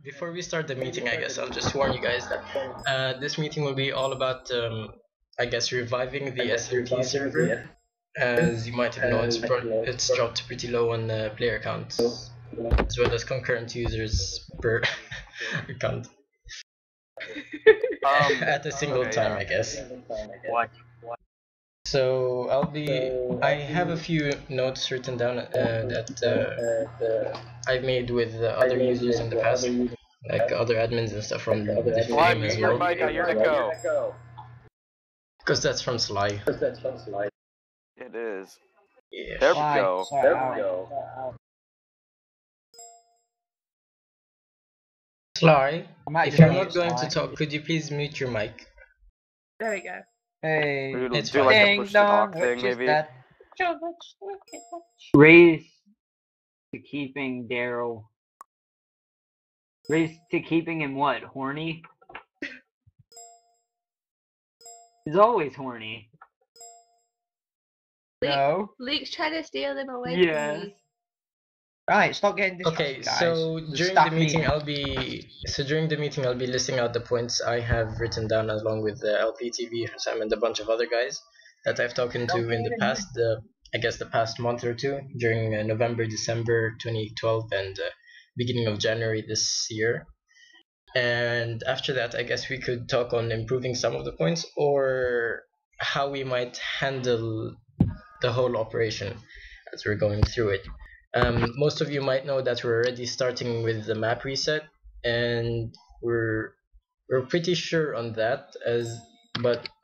before we start the meeting, I guess I'll just warn you guys that this meeting will be all about, I guess, reviving the SMP server. As you might have known, it's dropped pretty low on player counts, as well as concurrent users per account at a single Okay, time, yeah. I guess. What? So I have a few notes written down that I've made with other users in the past, like other admins and stuff from the Slime, game as mute your well. mic, I hear an echo. Because that's from Sly. It is. Yeah. There we go. Sly, might if just you're mute not going to Sly. talk, could you please mute your mic? There we go. Hey, We It's do fine. like a ding push to dong, talk thing, which is maybe. that? Raise to keeping Daryl. Raise to keeping him what? Horny? He's always horny. No. Luke's trying to steal them away Yes. from me. Right, stop getting distracted, Okay, guys. so Just during stop the meeting me. I'll be listing out the points I have written down along with the LPTV, Sam, and a bunch of other guys that I've talked to in the past, I guess the past month or two, during November, December 2012, and beginning of January this year. And after that, I guess we could talk on improving some of the points or how we might handle the whole operation as we're going through it. Most of you might know that we're already starting with the map reset, and we're pretty sure on that.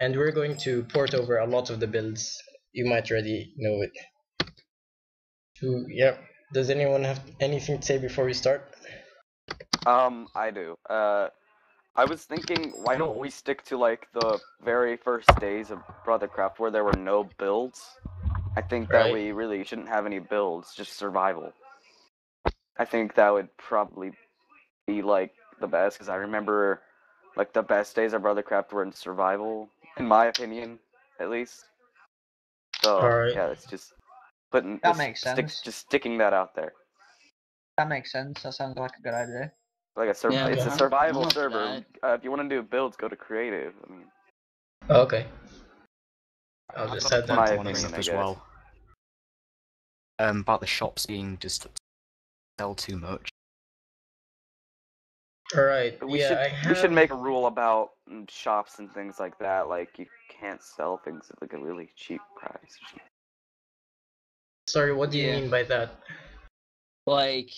And we're going to port over a lot of the builds. You might already know it. So yeah, does anyone have anything to say before we start? I do. I was thinking, why don't we stick to like the very first days of Brothercraft where there were no builds? I think that Right. we really shouldn't have any builds, just survival. I think that would probably be like the best, because I remember like the best days of Brothercraft were in survival, in my opinion, at least. So Alright. yeah, it's just putting That makes sense. just sticking that out there. That makes sense. That sounds like a good idea. Like Yeah, it's a I'm survival up for server. If you want to do builds, go to creative. I mean, Okay. I'll I've just got add a that my point to on my this opinion, I as guess. well. About the shops being just sell too much. Alright, We yeah, should make a rule about shops and things like that. Like you can't sell things at like a really cheap price. Sorry, what do you Yeah. mean by that? Like,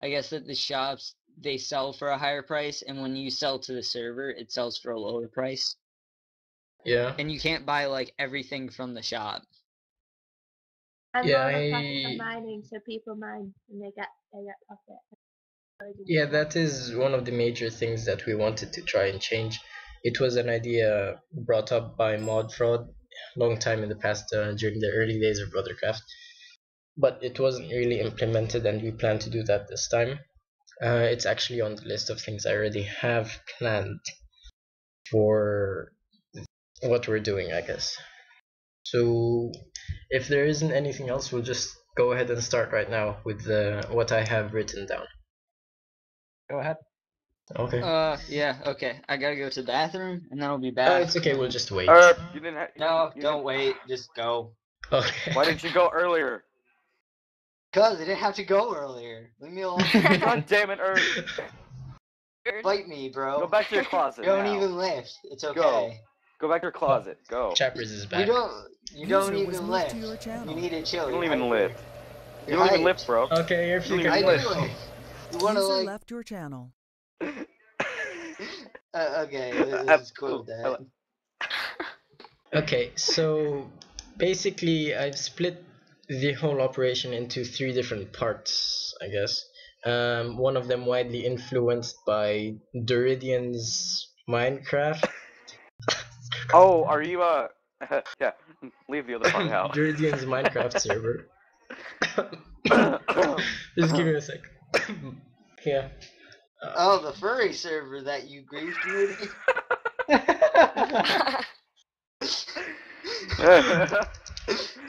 I guess that the shops, they sell for a higher price, and when you sell to the server, it sells for a lower price. Yeah. And you can't buy, like, everything from the shop. And Yeah, more of a profit from mining, so people mine and they get profit. Yeah, that is one of the major things that we wanted to try and change. It was an idea brought up by Mod Fraud a long time in the past during the early days of Brothercraft, but it wasn't really implemented, and we plan to do that this time. It's actually on the list of things I already have planned for what we're doing, I guess. So if there isn't anything else, we'll just go ahead and start right now with what I have written down. Go ahead. Okay. Yeah, okay. I gotta go to the bathroom, and then I'll be back. It's okay, we'll just wait. You didn't. No, you don't didn't- wait. Just go. Okay. Why didn't you go earlier? Cause I didn't have to go earlier. Leave me alone. God damn it, Earth! Fight me, bro. Go back to your closet. Don't now. even lift. It's okay. Go. Go back to your closet. Go. Chappers is back. You don't User was even moved lift. to your channel. You need to chill. You don't You're even hyper. lift. You don't even lift, bro. Okay, if you You can don't I even do lift. lift. You wanna User like? left your channel. Okay, let's quit that. Okay, so basically I've split the whole operation into three different parts, I guess. One of them widely influenced by Duridian's Minecraft. Oh, are you yeah, leave the other part out. Duridian's Minecraft server. Just give me a sec. Yeah. Oh, the furry server that you griefed me.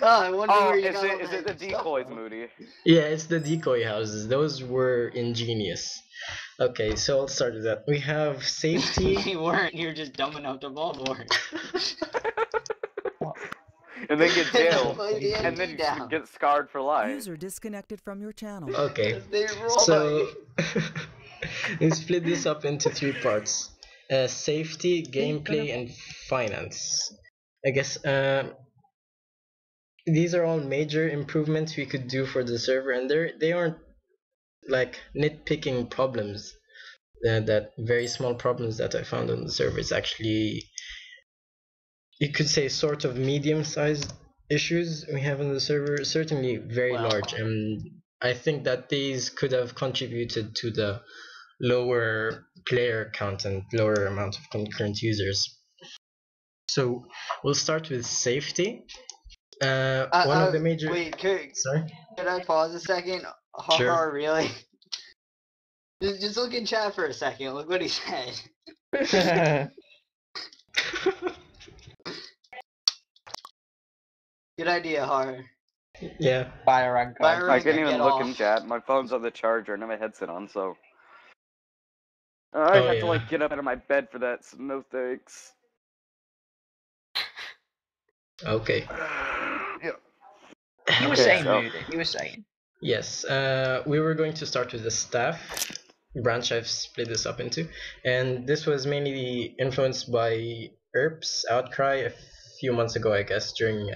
Oh, I wonder where you got all is it the that stuff decoys, from. Moody? Yeah, it's the decoy houses. Those were ingenious. Okay, so I'll start with that. We have safety. You weren't. You're just dumb enough to fall for it. And then get jailed. Play the And MP then down. get scarred for life. User disconnected from your channel. Okay, They roll so we split this up into 3 parts: safety, gameplay, and finance. I guess these are all major improvements we could do for the server, and they aren't like nitpicking problems. That very small problems that I found on the server is actually, you could say, sort of medium-sized issues we have on the server. Certainly very large, and I think that these could have contributed to the lower player count and lower amount of concurrent users. So we'll start with safety. One of the major. Wait, Sorry. could I pause a second? Sure. Really? Just look in chat for a second. Look what he said. Good idea, Har. Yeah. Fire rank. Fire I rank can't and even get look off. in chat. My phone's on the charger and I have my headset on, so I have to like get up out of my bed for that. So no thanks. Okay. Yeah. You were Okay, saying, so- Moody. You were saying. Yes. We were going to start with the staff branch. I've split this up into, and this was mainly influenced by ERP's outcry a few months ago, I guess, during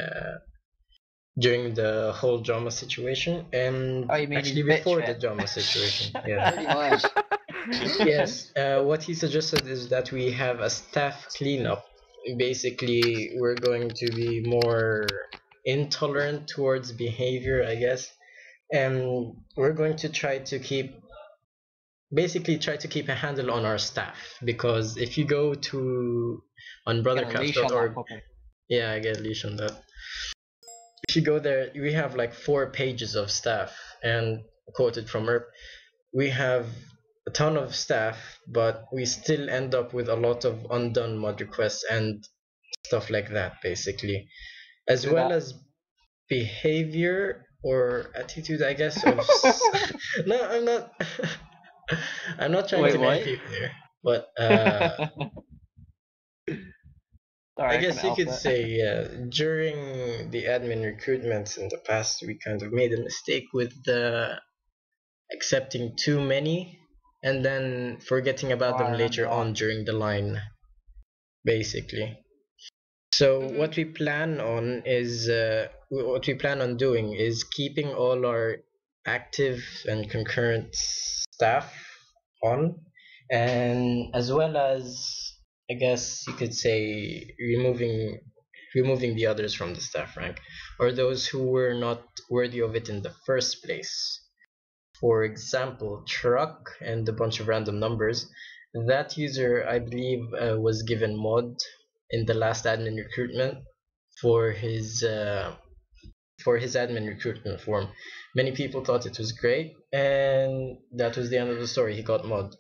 the whole drama situation, and Oh, you mean actually his bitch before the fit? drama situation. Yeah. Pretty much. Yes. What he suggested is that we have a staff cleanup. Basically, we're going to be more intolerant towards behavior, I guess, and we're going to try to keep a handle on our staff, because if you go to on Get a leash on that brothercraft.org, puppy. yeah, I get a leash on that. If you go there, we have like 4 pages of staff, and quoted from ERP, we have a ton of staff, but we still end up with a lot of undone mod requests and stuff like that, basically, as Do well that. as behavior or attitude, I guess, of no, I'm not I'm not trying Wait, to what? name people here, but Sorry, I guess you couldn't could help say during the admin recruitments in the past, we kind of made a mistake with accepting too many and then forgetting about them later on during the line, basically. So what we plan on doing is keeping all our active and concurrent staff on, and as well as, I guess you could say, removing the others from the staff rank, or those who were not worthy of it in the first place. For example, Truck and a bunch of random numbers. That user, I believe, was given mod in the last admin recruitment for his admin recruitment form. Many people thought it was great, and that was the end of the story. He got mod,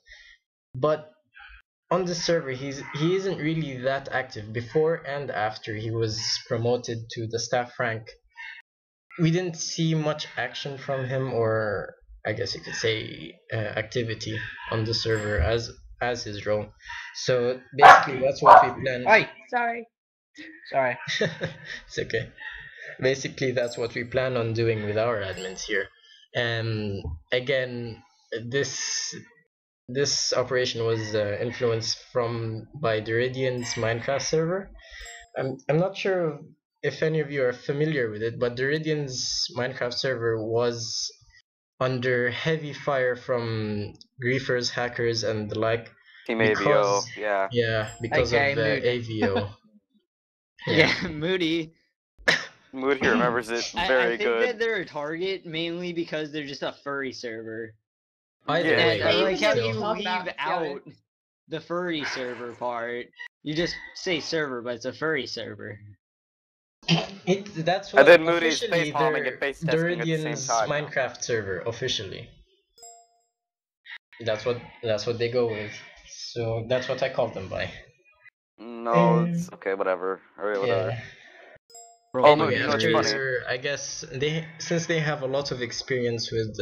but on the server, he isn't really that active. Before and after he was promoted to the staff rank, we didn't see much action from him, or I guess you could say activity on the server as his role. So basically, that's what we plan. Hey, Sorry. sorry. It's okay. Basically, that's what we plan on doing with our admins here. And again, this operation was influenced by Duridian's Minecraft server. I'm not sure if any of you are familiar with it, but Duridian's Minecraft server was under heavy fire from griefers, hackers, and the like. Team AVO, yeah. Yeah, because Okay, of Moody. AVO. Yeah, Moody. Moody remembers it very I think good. that they're a target mainly because they're just a furry server. Either Yeah. way, And I like how still. you Talk leave about it, out the furry server part. You just say server, but it's a furry server. That's And what then Moody's officially face palming they're and face testing at the same Duridian's time. Minecraft server officially. That's what they go with. So that's what I call them by. No, it's okay, whatever. Alright, whatever. Yeah. Oh, Anyway, Moody, you know what's funny? I guess since they have a lot of experience with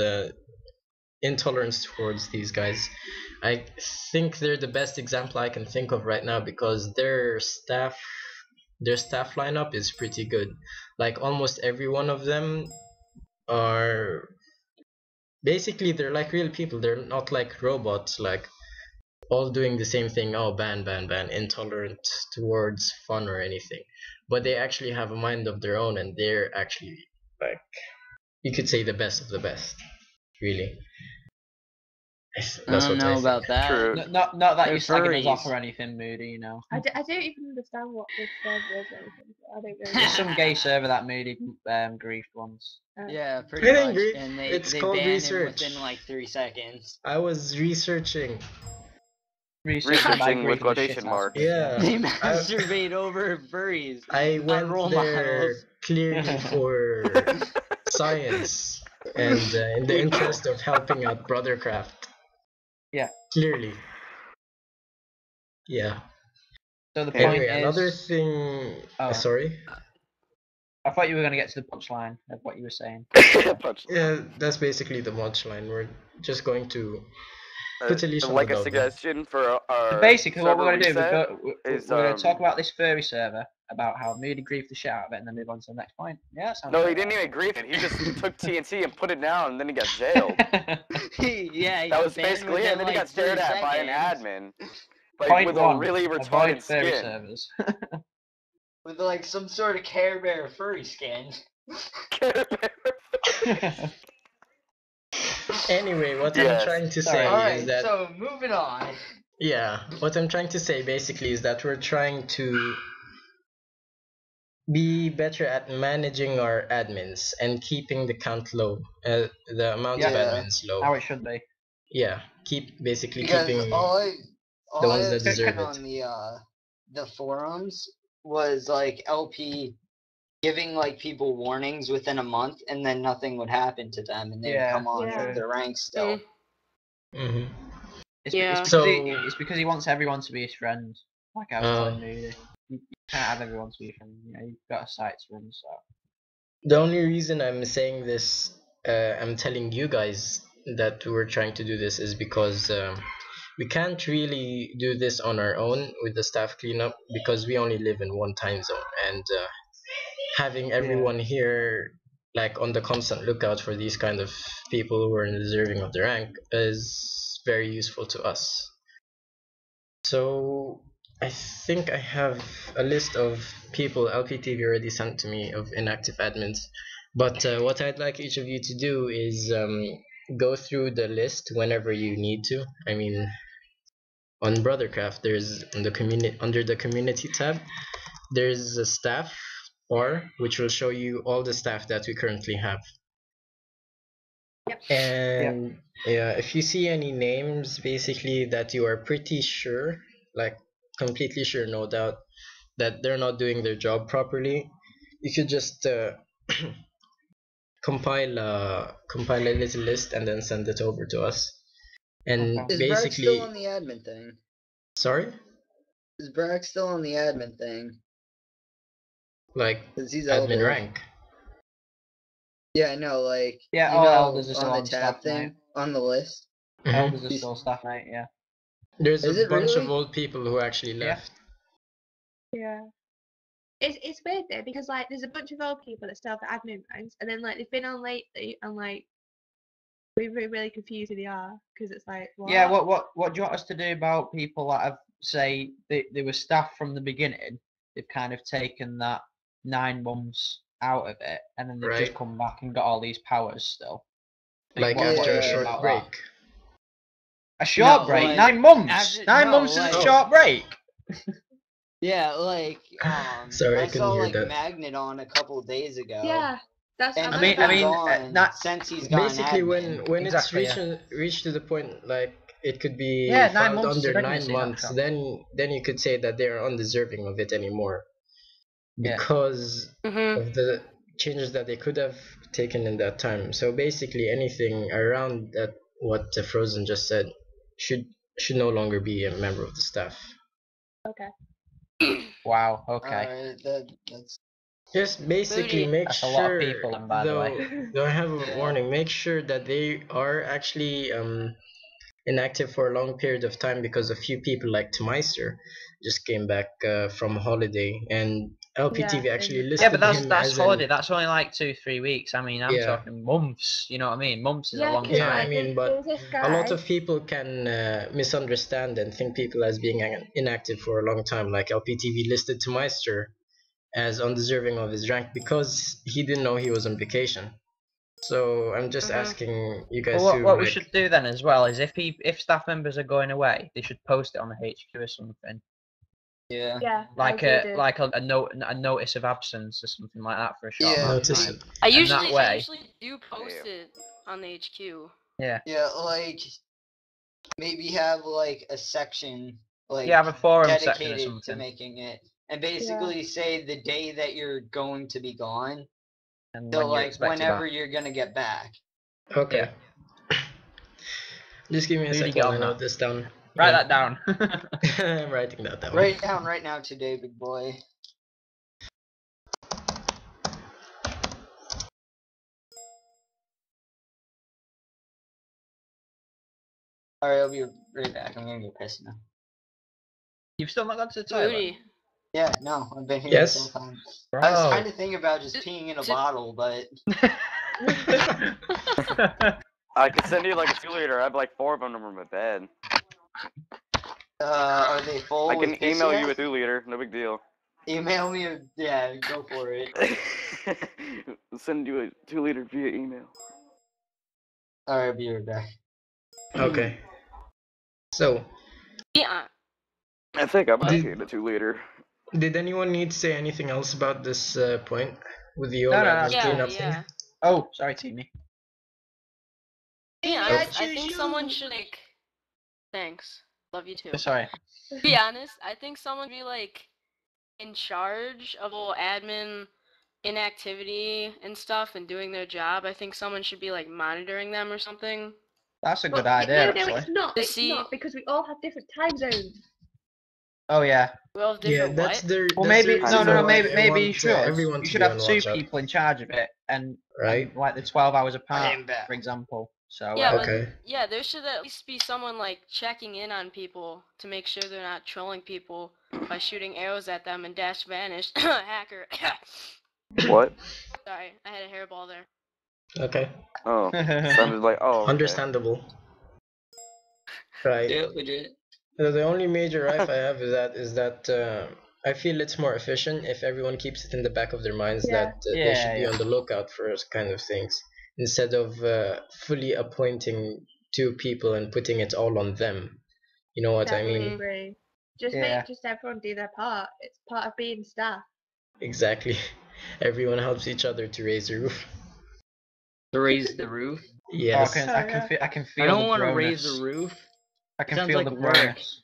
intolerance towards these guys. I think they're the best example I can think of right now because their staff lineup is pretty good. Like almost every one of them are basically they're like real people. They're not like robots, like all doing the same thing. Oh, ban, ban, ban, intolerant towards fun or anything. But they actually have a mind of their own, and they're actually like you could say the best of the best. Really, I that's don't what I know think. about that. True. Not that They're you're slagging us off furries. or anything, Moody. You know, I don't even understand what this server is or anything. So I don't really. there's some gay server that Moody griefed once. Yeah, I pretty didn't much. agree. And It's they called ban him research. within like 3 seconds. I was researching. Researching by Researching with griefing the shit quotation out of marks. it, Yeah. They masturbate over furries. I Not went role there models. clearly for science and in the interest of helping out Brothercraft. Yeah. Clearly. Yeah. So the point Anyway, another is, thing. Oh. Sorry. I thought you were going to get to the punchline of what you were saying. Punchline. Yeah, that's basically the punchline. We're just going to put a leash on Like the a dog. suggestion for our So basically, what server we're going to do, reset we're is, going to talk about this furry server, about how Moody griefed the shit out of it, and then move on to the next point. Yeah, sounds No, good. he didn't even grief it. He just took TNT and put it down, and then he got jailed. Yeah, That was banned basically it. within And then he like got stared 3 at by an seconds. admin, like Point with one, a really avoid retarded furry skin. servers. With like some sort of Care Bear furry skin. Anyway, what I'm Yes. trying to Sorry. say is Alright, that so moving on. yeah, what I'm trying to say basically is that we're trying to be better at managing our admins and keeping the count low, the amount of Yeah. admins low. How it should be. Yeah, keeping Because all the ones I that was deserve seeing it. on the forums was like LP giving like people warnings within a month, and then nothing would happen to them, and they would Yeah, come on Yeah. with their ranks still. Hmm. Yeah. It's because he wants everyone to be his friend. Like I was Oh. telling Moody. You can't have everyone to be your friend. You know, you've got a site to run, so. The only reason I'm saying this, I'm telling you guys that we're trying to do this is because we can't really do this on our own with the staff cleanup because we only live in one time zone, and having everyone here like on the constant lookout for these kind of people who are deserving of the rank is very useful to us. So I think I have a list of people LPTV already sent to me of inactive admins, but what I'd like each of you to do is go through the list whenever you need to. I mean, on Brothercraft, there's in the community under the community tab, there's a staff bar which will show you all the staff that we currently have. Yep. And yeah, if you see any names basically that you are pretty sure, like completely sure, no doubt, that they're not doing their job properly, you could just compile a little list and then send it over to us. And Okay. Is Brack basically, still on the admin thing? sorry, Is Brack still on the admin thing? like 'Cause he's admin elder. rank. Yeah, I know, like, Yeah, you all know, elders are still on the on tab staff, thing, mate. on the list. Mhm. Elders are still staff, mate. Yeah. There's Is a it bunch of really? old people who actually Yeah. left. Yeah. It's weird though because like there's a bunch of old people that still have the admin ranks and then like they've been on lately and like we're really confused who they are because it's like what? Yeah. What do you want us to do about people that have say they were staff from the beginning? They've kind of taken that 9 months out of it, and then they've just Right. come back and got all these powers still. Like what after do a you do short about break. that? A short No, break? like, 9 months? after- 9 no, months is like- a short break. Yeah, like, Sorry, I I couldn't saw hear like that. Magnet on a couple of days ago. Yeah, that's And I he's mean- been I mean, gone not- since he's gone Basically, admin. when Exactly, it's reached to the point like it could be Yeah, 9 filed months is a under 9 pregnancy, months, not then you could say that they are undeserving of it anymore, Yeah. because Mhm. of the changes that they could have taken in that time. So basically, anything around that what Frozen just said should no longer be a member of the staff. Okay. Wow. Okay. Alright, that's Just basically Moody. make That's a lot of sure, people, and by the way. though I have a Yeah. warning, make sure that they are actually inactive for a long period of time, because a few people like Meister just came back from holiday, and LPTV Yeah, actually and- Yeah, listed but that's him that's as holiday. an That's only like 2-3 weeks. I mean, I'm yeah. talking months. You know what I mean? Months is a Yeah, long because Yeah, I time. like mean, there but was this a lot guy. of people can misunderstand and think people as being inactive for a long time. Like LPTV listed Meister as undeserving of his rank because he didn't know he was on vacation. So I'm just asking you Well, guys what to what we like, should do then as well is if staff members are going away, they should post it on the HQ or something, Yeah. Yeah, like as a we like a notice of absence or something like that for a short Yeah. amount of notice. time. I And usually, that way, do post it on the HQ. yeah, Yeah, like maybe have like a section like yeah, have a forum section or dedicated to something, making it, and basically say the day that you're going to be gone, and so when you're like expected whenever back. you're gonna get back. Okay. Just give me a We need to second get while I on note that. this down. Write that down. I'm writing that down. Write it down right now today, big boy. Alright, I'll be right back. I'm gonna go piss now. You've still not gone to the toilet? Moody. Yeah, no, I've been here Yes? this whole time. Bro. I was kind of thinking about just Did- peeing in a did- bottle, but I could send you like a 2-liter. I have like 4 of them in my bed. are they full? I can with piss email yet? you a 2-liter. No big deal. Email me. Yeah, go for it. I'll send you a 2-liter via email. Alright, I'll be right back. Okay. So, Yeah. I think I'm What? making a 2-liter. did anyone need to say anything else about this point with the No, OLED no, Yeah, cleanup thing? yeah. Oh, sorry, Timmy. Yeah, Okay. I think someone should like. Thanks. Love you too. Sorry. To be honest, I think someone should be like in charge of all admin inactivity and stuff and doing their job. I think someone should be like monitoring them or something. That's a But good idea, no, actually. it's not. To It's see- not because we all have different time zones. Oh yeah. We all have Yeah, different that's what? their. Well, that's maybe the no, reason no, no, why maybe I maybe you want, should. everyone You to should be have on 2 watch out. people in charge of it, and Right. like the 12 hours I apart, am back. for example. So Yeah, but Okay. yeah, there should at least be someone like checking in on people to make sure they're not trolling people by shooting arrows at them and dash vanish. Hacker. What? Sorry, I had a hairball there. Okay. Oh, sounded like okay. Understandable. Right. Yeah, legit. The only major gripe I have is that I feel it's more efficient if everyone keeps it in the back of their minds Yeah. that they should be Yeah. on the lookout for those kind of things instead of fully appointing 2 people and putting it all on them. You know what I Definitely mean? agree. Just Yeah. make just everyone do their part. It's part of being staff. Exactly. Everyone helps each other to raise the roof. To raise the roof. Yes. I can feel. I don't want to raise the roof. I can Sounds feel like the work. brightness.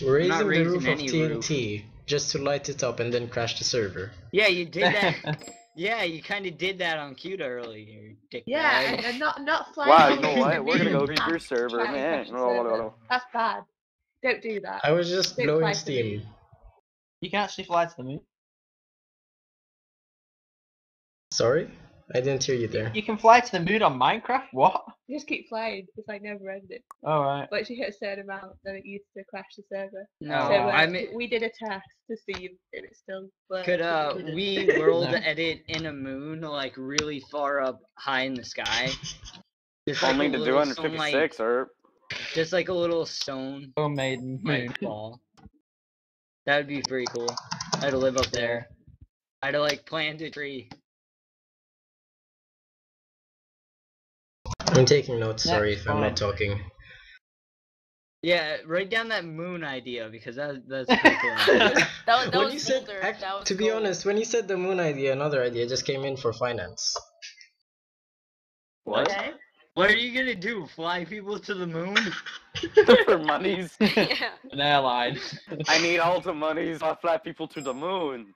We're I'm not raising the raising roof of any roof. TNT just to light it up and then crash the server. Yeah, you did that. Yeah, you kind of did that on CUDA earlier, dick. Yeah, bag. and not flying. Wow, all you know over what? the We're gonna go moon beat your to server, try and man. crash the server. That's bad. Don't do that. I was just Don't blowing fly to the moon. steam. You can actually fly to the moon. Sorry? I didn't hear you there. You can fly to the moon on Minecraft. What? Just keep flying. It's like never ending. All right. Once you hit a certain amount, then it used to crash the server. No, So I we did a test to see if it still worked. could and it didn't. we world No. edit in a moon like really far up high in the sky? Just Only a to little stone, 256, or just like a little stone Oh, maiden moon. might fall. That would be pretty cool. I'd live up there. I'd like plant a tree. I'm taking notes, sorry Next if I'm not point. talking. Yeah, write down that moon idea because that's pretty cool. That When was you said, bolder. act- That was to be gold. honest, when you said the moon idea, another idea just came in for finance. what? Okay. What are you gonna do? Fly people to the moon? For monies. Yeah. An airline. I need all the monies. I fly people to the moon.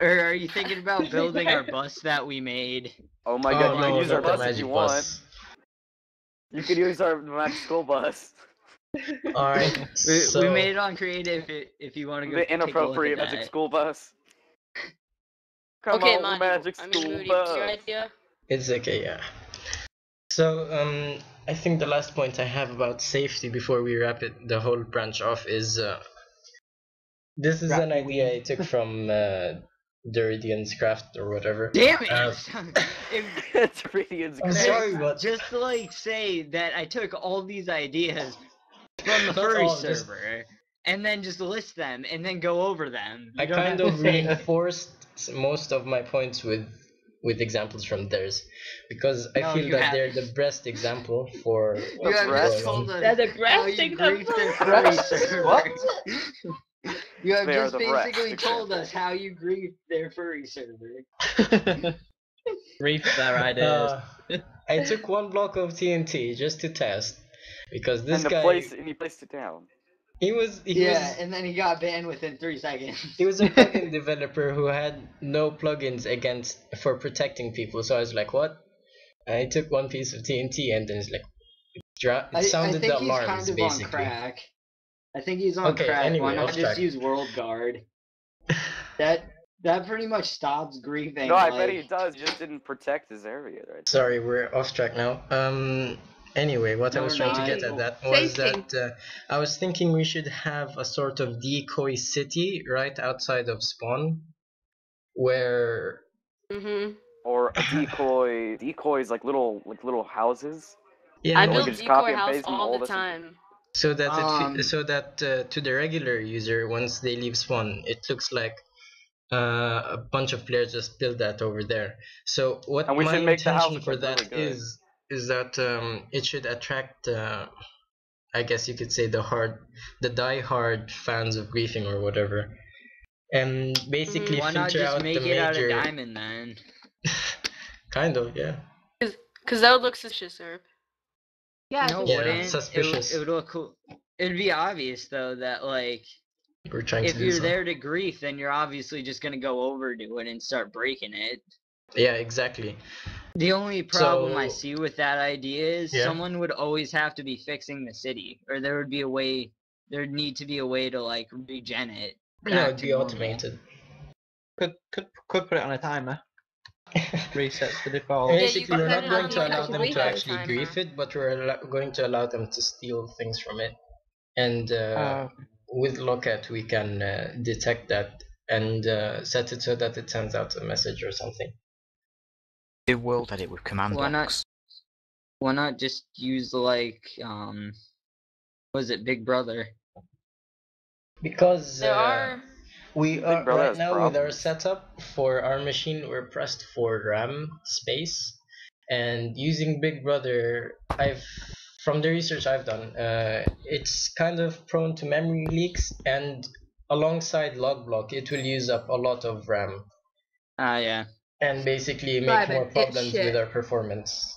Or are you thinking about building our bus that we made? Oh my Oh god, you no, can use our not the bus if magic you want. bus. You could use our magic school bus. Alright, We so made it on creative if you want to go. The take a look inappropriate at magic that. school bus. Come Okay, on, Moody. magic I mean, school Moody, what's your bus. idea? It's okay, yeah. So, I think the last point I have about safety before we wrap the whole branch off is this is an idea I took from Duridian's Craft or whatever. Damn it! It's Radiant's I'm Craft. sorry, but Just to like say that I took all these ideas from the Not furry all, just- server and then just list them and then go over them. You I don't kind have of to say- reinforced most of my points with examples from theirs because I No, feel you that they're haven't. the best example for You what's have breast? just going told on. us They're the how breast you griefed their example. furry Breast? server. What? You have They are just the breast basically told us example. how you griefed their furry server. Reef their ideas. I took one block of TNT just to test because this And guy he placed it down. he was And then he got banned within 3 seconds. he was a plugin developer who had no plugins for protecting people. So I was like, what? I took one piece of TNT and then it's like it I sounded think the he's alarms kind of basically. on crack. I think he's on Okay, crack. anyway, Why not off just track. use World Guard? That pretty much stops griefing. No, I bet he does. He just didn't protect his area right there. Sorry, we're off track now. Anyway, what I No, was we're trying to not. get at that was Safety. that I was thinking we should have a sort of decoy city right outside of spawn, where Mm-hmm. Or a decoy. Decoys like little houses. yeah, I So we build could just copy decoy and house paste from all all the this. time. so that to the regular user once they leave spawn, it looks like a bunch of players just build that over there. So what And we my should make the house intention look for like that really good. is that it should attract I guess you could say the die-hard fans of griefing or whatever, and basically Why not filter just out make the it out of major. diamond then? Kind of, yeah. Cause that would look suspicious, Herb. Yeah, No, just- Yeah, wouldn't. suspicious. It would look cool. It'd be obvious though that like We're trying if to do you're something. there to grief, then you're obviously just gonna go over to it and start breaking it. Yeah, exactly. The only problem I So- see with that idea is Yeah. someone would always have to be fixing the city, or there'd need to be a way to like regen it. No, back it'd to be normal. automated. Could put it on a timer. Resets the default. Yeah, Basically, you we're can not going to have allow like a them to grief actually timer. grief it, but we're going to allow them to steal things from it. And with Locket, we can detect that and set it so that it sends out a message or something. The world edit with command Why not? blocks. Why not just use like was it Big Brother? Because There are. we Big are Brother right has now with our problems. setup for our machine, we're pressed for RAM space, and using Big Brother, from the research I've done, it's kind of prone to memory leaks, and alongside log block, it will use up a lot of RAM Yeah. and basically make Right, more but it's problems shit. with our performance.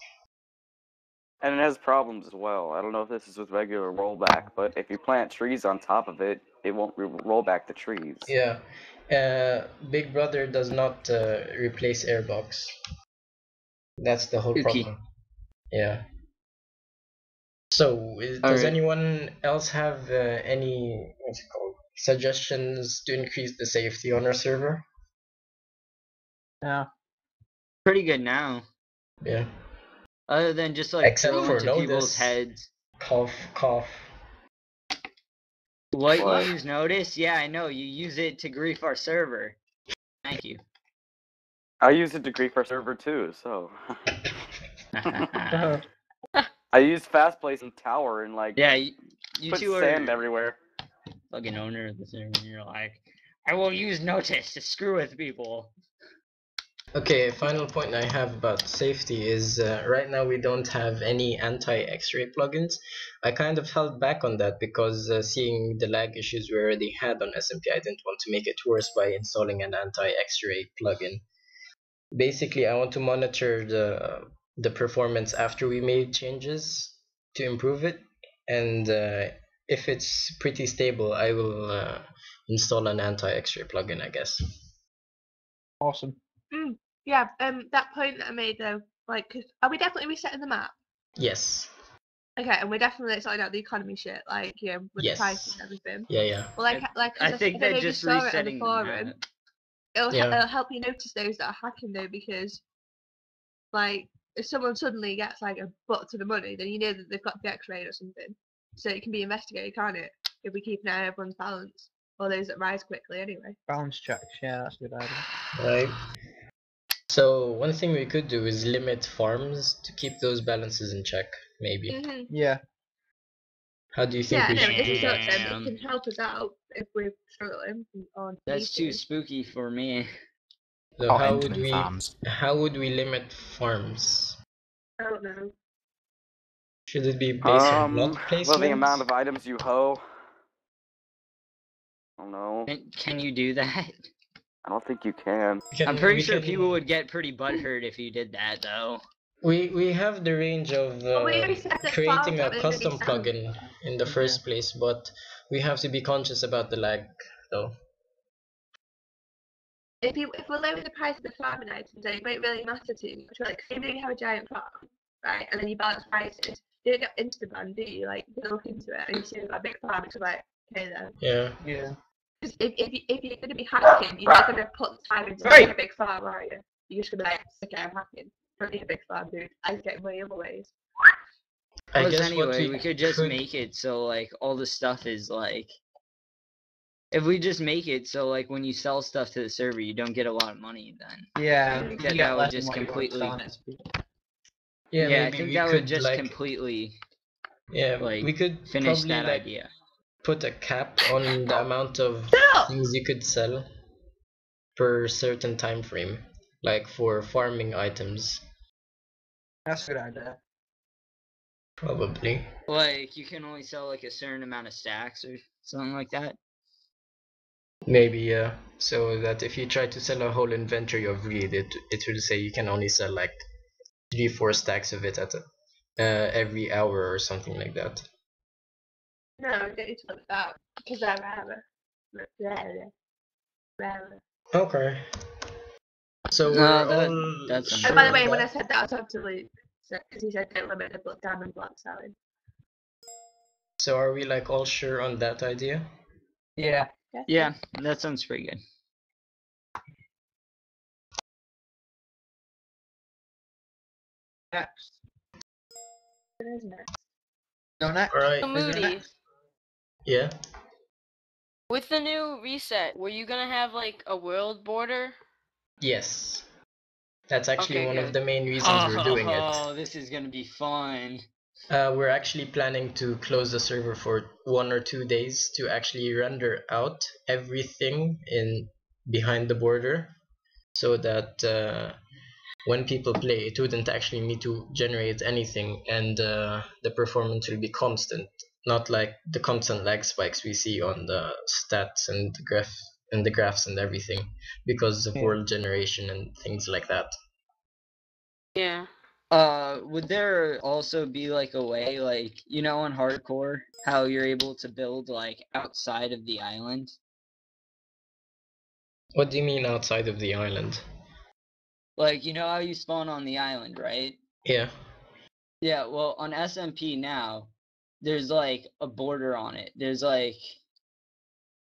And it has problems as well. I don't know if this is with regular rollback, but if you plant trees on top of it, it won't roll back the trees. Yeah, Big Brother does not replace airbox. That's the whole Okay. problem. Yeah. So, does Alright. anyone else have any suggestions to increase the safety on our server? Yeah. Pretty good now. Yeah. Other than just like Except throw for into people's notice. heads. Cough, cough. What, What? you use notice? Yeah, I know. You use it to grief our server. Thank you. I use it to grief our server too, so. Uh, I used fast place and tower and like Yeah, you put two sand are everywhere. fucking owner of the server. And you're like, I will use notice to screw with people. Okay, final point I have about safety is right now we don't have any anti-X-ray plugins. I kind of held back on that because seeing the lag issues we already had on SMP, I didn't want to make it worse by installing an anti-X-ray plugin. Basically, I want to monitor the performance after we made changes to improve it, and if it's pretty stable, I will install an anti-X-ray plugin, I guess. awesome. Yeah, that point that I made though, like, 'cause are we definitely resetting the map? Yes. Okay, and we're definitely sorting out the economy shit, like, yeah, with Yes. the prices and everything. Yeah, yeah. Well, like, I think I that maybe just saw it on the resetting the forum. map. Yeah. it'll help you notice those that are hacking though, because like if someone suddenly gets like a butt to the money, then you know that they've got the X-ray or something, so it can be investigated, can't it? If we keep an eye on everyone's balance or those that rise quickly, anyway. Balance checks, yeah, that's a good idea. Right. So one thing we could do is limit farms to keep those balances in check, maybe. Yeah. How do you think Yeah, we no, should it's do so, that? it can help us out if we're struggling on That's too spooky for me. So Oh, how would Enderman we farms. limit farms? I don't know. Should it be based on block Well, the amount placement? of items you hoe. I don't know. Can you do that? I don't think you can. I'm pretty sure people would get pretty butthurt if you did that, though. We have the range of Well, we already said that creating farms a aren't really custom sound. plugin in the first place, but we have to be conscious about the lag, though. If we're lowering the price of the farming items, then it won't really matter too much. Like, say you have a giant farm, right, and then you balance prices. You don't get Instagram, do you? Like, you look into it and you see a big farm, it's like, okay then. Yeah. Yeah. Because if you're going to be hacking, you're not going to put the time into a big farm, are you? You're just going to be like, okay, I'm hacking. Don't need a big farm, dude. I can get money other ways. I Plus, guess anyway, what we could just make it so, like, all the stuff is, like... If we just make it so, like, when you sell stuff to the server, you don't get a lot of money, then... Yeah, I think you that, get that would less than just what you want completely... selling it to people. Yeah, I maybe think we that could would just like completely, yeah, like, we could finish probably that like idea. put a cap on the amount of things you could sell per certain time frame, like for farming items. That's a good idea. Probably. Like, you can only sell, like, a certain amount of stacks or something like that. Maybe, yeah. So that if you try to sell a whole inventory of reed, it will say you can only sell like 3-4 stacks of it at every hour or something like that. No, I don't need to look that because they're rarer. Rarer. Okay. So No, we're all that's sure And by the way, of when I that? said that, I was talking to Luke because he said don't limit the diamond block selling. So are we like all sure on that idea? Yeah. Yeah, that sounds pretty good. Next. It is next. Go next. Alright. So Moody, next? Yeah. with the new reset, were you gonna have like a world border? Yes. That's actually Okay, one of good. the main reasons we're doing it. Oh, this is gonna be fun. We're actually planning to close the server for 1 or 2 days to actually render out everything in behind the border, so that when people play, it wouldn't actually need to generate anything, and the performance will be constant, not like the constant lag spikes we see on the stats and the graphs and everything, because of world generation and things like that. Yeah. Would there also be like a way, like, you know, on hardcore, how you're able to build like outside of the island? What do you mean outside of the island? Like, you know how you spawn on the island, right? Yeah. Yeah, well, on SMP now, there's like a border on it. There's like,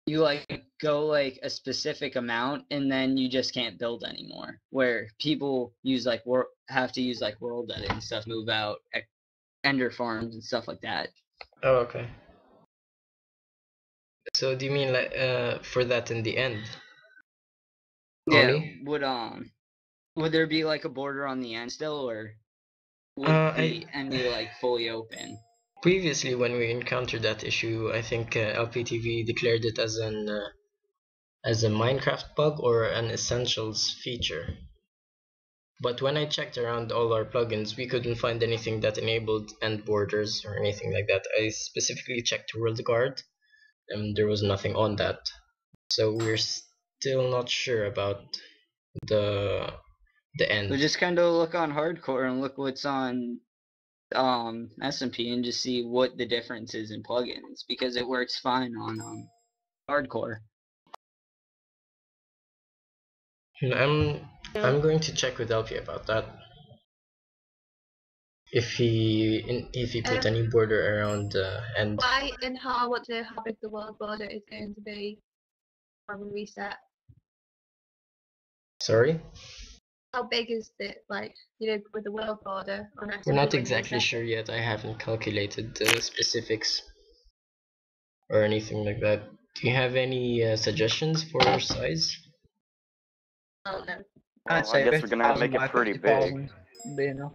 you like go like a specific amount and then you just can't build anymore. Where people use like have to use like world edit and stuff, move out ender farms and stuff like that. Oh, okay. So do you mean like for that in the end? Yeah, Only? would there be like a border on the end still, or would the end be like fully open? Previously, when we encountered that issue, I think LPTV declared it as a Minecraft bug or an essentials feature. But when I checked around all our plugins, we couldn't find anything that enabled end borders or anything like that. I specifically checked World Guard, and there was nothing on that. So we're still not sure about the end. So just kind of look on hardcore and look what's on SMP and just see what the difference is in plugins, because it works fine on hardcore. I'm going to check with LP about that. If he put any border around end. Why and how? I want to know how big the world border is going to be when we reset. Sorry? How big is it, like, with the world border on SMP? We're not when you exactly set- sure yet. I haven't calculated the specifics or anything like that. Do you have any suggestions for size? I don't know. I'd Well, say I guess we're gonna have to 50,000 make it by pretty 50,000 big. would be enough.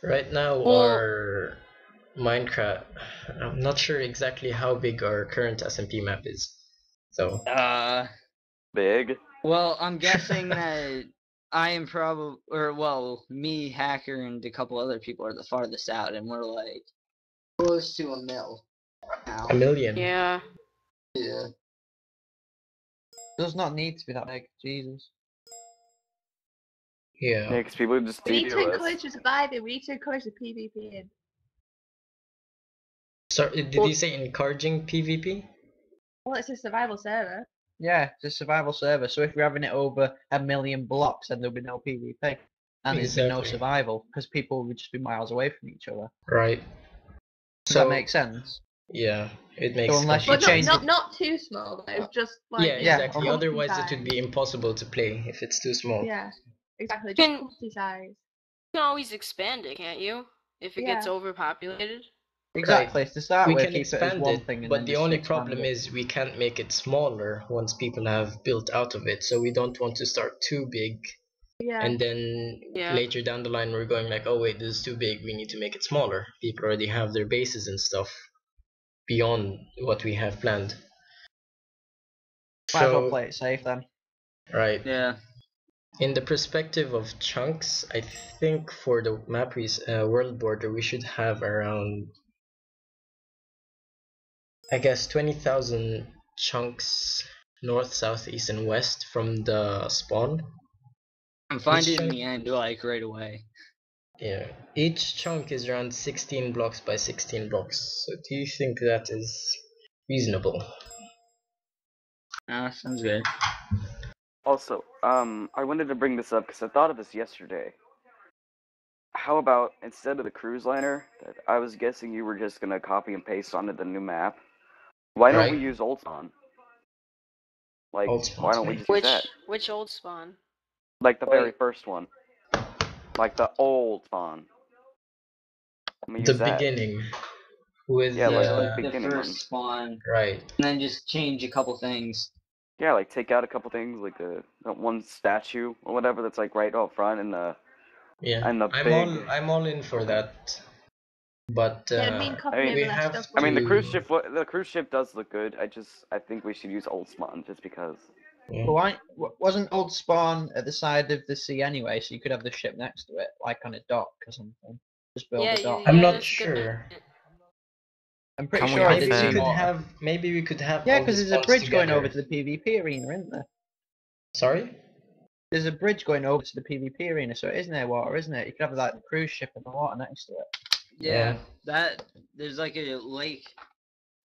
Right now, Well- our Minecraft. I'm not sure exactly how big our current SMP map is. So, Big. Well, I'm guessing that I am probably, or well, me, Hacker, and a couple other people are the farthest out, and we're like close to a mil now. a million. Yeah. Yeah. Does not need to be that big. Jesus. Yeah. Yeah, because people just We need to DDoS. encourage the surviving. We need to encourage the PvP in. So, did you say encouraging PvP? Well, it's a survival server. Yeah, it's a survival server. So if you're having it over a million blocks, then there'll be no PvP, and there'd be no Exactly. survival because people would just be miles away from each other. Right. Does So that make sense? yeah, it makes. So unless you But change not too small though. Just like Yeah, Yeah, exactly. almost Otherwise, it size. would be impossible to play if it's too small. Yeah, exactly. Can- Just company size. You can always expand it, can't you? If it gets Yeah. overpopulated. exactly. To start We with, can keep it as expand one it, thing, and but then the just only expand problem it. is we can't make it smaller once people have built out of it. So we don't want to start too big, Yeah. and then Yeah. later down the line we're going like, oh wait, this is too big. We need to make it smaller. People already have their bases and stuff beyond what we have planned. Might as well So play it safe then. right. Yeah. In the perspective of chunks, I think for the map world border, we should have around, I guess, 20,000 chunks north, south, east, and west from the spawn. I'm finding chunk- in the end, like, right away. Yeah, each chunk is around 16 blocks by 16 blocks. So do you think that is reasonable? Sounds good. Also, I wanted to bring this up because I thought of this yesterday. How about instead of the cruise liner that I was guessing you were just gonna copy and paste onto the new map, why don't we Right. use Old Spawn? Like, Old Spawn's why don't we great. just use that? Which old spawn? Like the very Wait. first one. Like the old Spawn. I'm gonna The use that. beginning with Yeah, like the the beginning first one. spawn, right. and then just change a couple things. Yeah, like take out a couple things, like the one statue or whatever that's like right up front and the Yeah, and the I'm big. I'm all in for that. But Yeah, I mean, copy mean, over we that have stuff. I mean, the to- cruise ship does look good. I think we should use Old Spawn just because. yeah. But wasn't Old Spawn at the side of the sea anyway, so you could have the ship next to it, like on a dock or something? Just build Yeah, a dock. I'm not that's a good sure. point. I'm pretty Can we sure I have, did Maybe we see could more. have maybe we could have Yeah, all the because there's a spawns bridge going together. over to the PvP arena, isn't there? Sorry? There's a bridge going over to the PvP arena, so it is near water, isn't it? You could have like the cruise ship and the water next to it. Yeah, that there's like a lake.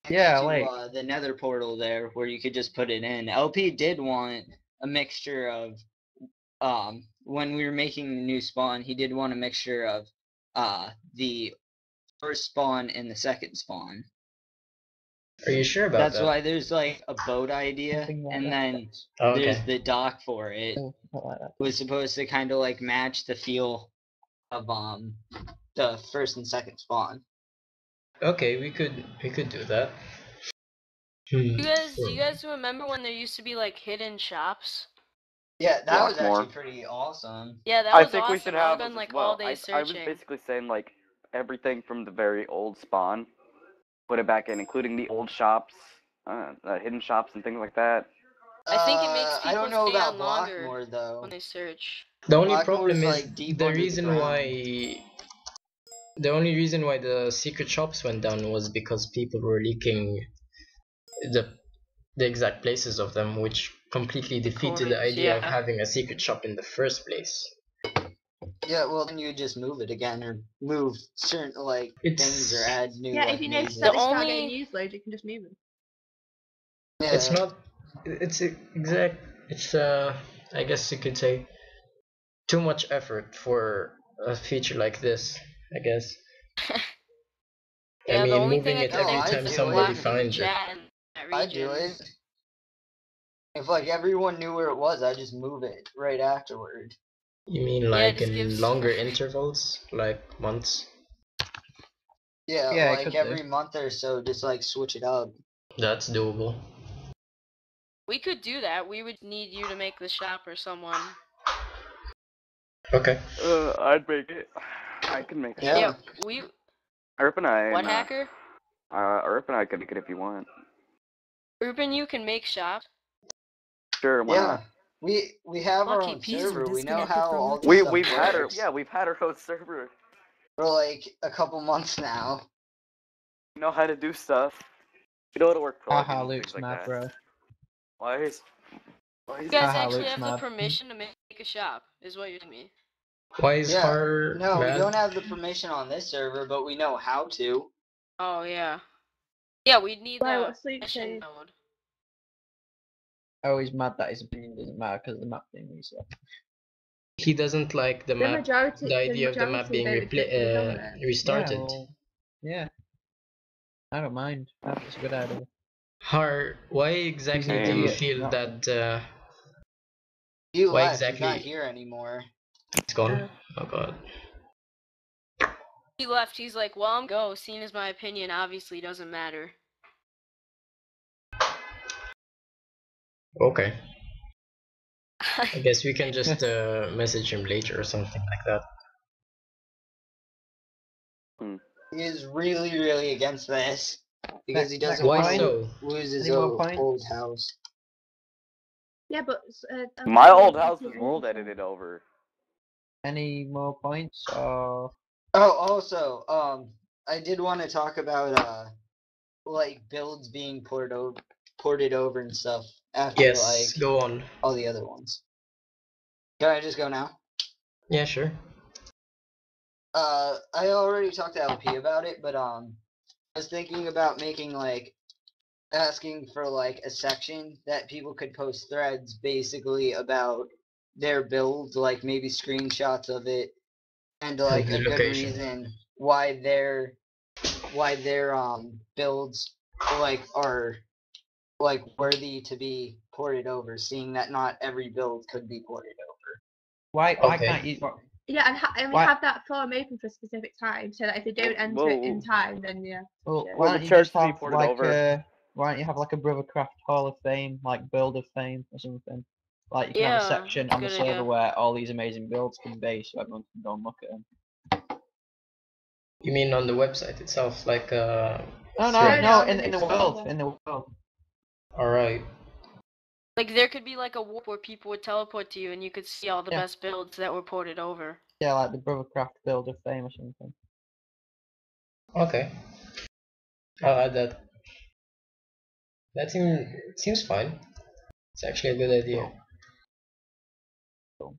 Yeah, to, like the Nether portal there where you could just put it in. LP did want a mixture of when we were making the new spawn, he did want a mixture of the first spawn and the second spawn. Are you sure about That's that? why there's like a boat idea, something like and that. then Oh, there's okay. the dock for it. Oh, not like that. Was supposed to kind of like match the feel of the first and second spawn. Okay, we could do that. Do you guys remember when there used to be like hidden shops? Yeah, that Block was more. actually pretty awesome. Yeah, that I was think awesome. we should I have would've those been like as well. all day I was searching. basically saying like everything from the very old Spawn, put it back in, including the old shops, hidden shops and things like that. I think it makes I don't people know stay about on longer Blockmore though. when they search. The only Blackmore's, problem is like, deep the under the reason ground. why the only reason why the secret shops went down was because people were leaking the exact places of them, which completely defeated the Coins, idea of yeah. having a secret shop in the first place. Yeah, well then you just move it again or move certain like things or add new Yeah, like if you notice mazes. that The they start only- getting used loads, you can just move them. Yeah. It's not. It's exact. It's I guess you could say too much effort for a feature like this. I guess. Yeah, I the mean, only moving thing I it could every think I'd time is do somebody block it. from finds it. chat in that I do region. it. If like everyone knew where it was, I'd just move it right afterward. You mean Yeah, like it just in gives. longer intervals, like months? Yeah, Yeah, like every month or so, just like switch it up. That's doable. We could do that. We would need you to make the shop or someone. Okay. I'd make it. I can make a Yeah. Yeah, shop. we. Erp and I. What, hacker? Erp and I can make it if you want. Urban, you can make shop. Sure, why Yeah. not? We have our Lucky own people. server. We know Disconnected how from all your this We stuff we've had our works we've had our own server. for like a couple months now. We know how to do stuff. We know how to work plugins Haha, and Luke's things like mad, that. bro. Why is You guys Haha, actually Luke's have the mad. permission to make a shop, is what you're telling me. Why is Yeah. Har No, we mad? don't have the permission on this server, but we know how to. Oh yeah. Yeah, we need Why, the what's Luke permission saying? node. Oh, he's mad that his opinion doesn't matter because of the map thing and stuff. He doesn't like the map, the idea of the map being voted that they want it. restarted. Yeah, well, yeah. I don't mind. I think it's a good idea. Har, why exactly do you idiot, feel not that? He Why left. He's not exactly here anymore. it's gone? Oh god. He left, he's like, well, I'm go, seeing as my opinion obviously doesn't matter. Okay. I guess we can just message him later or something like that. He is really, really against this because he doesn't Why want to so? lose his Any more old points? house. Yeah, but My old okay, house yeah, was I world understand. edited over. Any more points? Or Oh, also, I did want to talk about like builds being ported over and stuff after Yes, like go on. all the other ones. Can I just go now? Yeah, sure. I already talked to LP about it, but I was thinking about making like asking for like a section that people could post threads basically about their build, like maybe screenshots of it and like The a good location. reason why their builds like are like worthy to be ported over, seeing that not every build could be ported over. why Okay. can't you? Yeah, and we Why- have that forum open for a specific time, so that if they don't enter it in time, then yeah. Well, Yeah. why Well, don't the you church just to be have ported like over. why don't you have like a Brothercraft Hall of Fame, like Build of Fame or something? Like you can have a Yeah, section that's a on the good server idea. where all these amazing builds can be, so everyone can go and look at them. You mean on the website itself, like No, thread? no, on the in the Discord world, server. in the world. Alright. Like, there could be like a warp where people would teleport to you and you could see all the Yeah. best builds that were ported over. Yeah, like the Brothercraft Build of Fame or something. Okay. I'll add that. That seems fine. It's actually a good idea. Cool.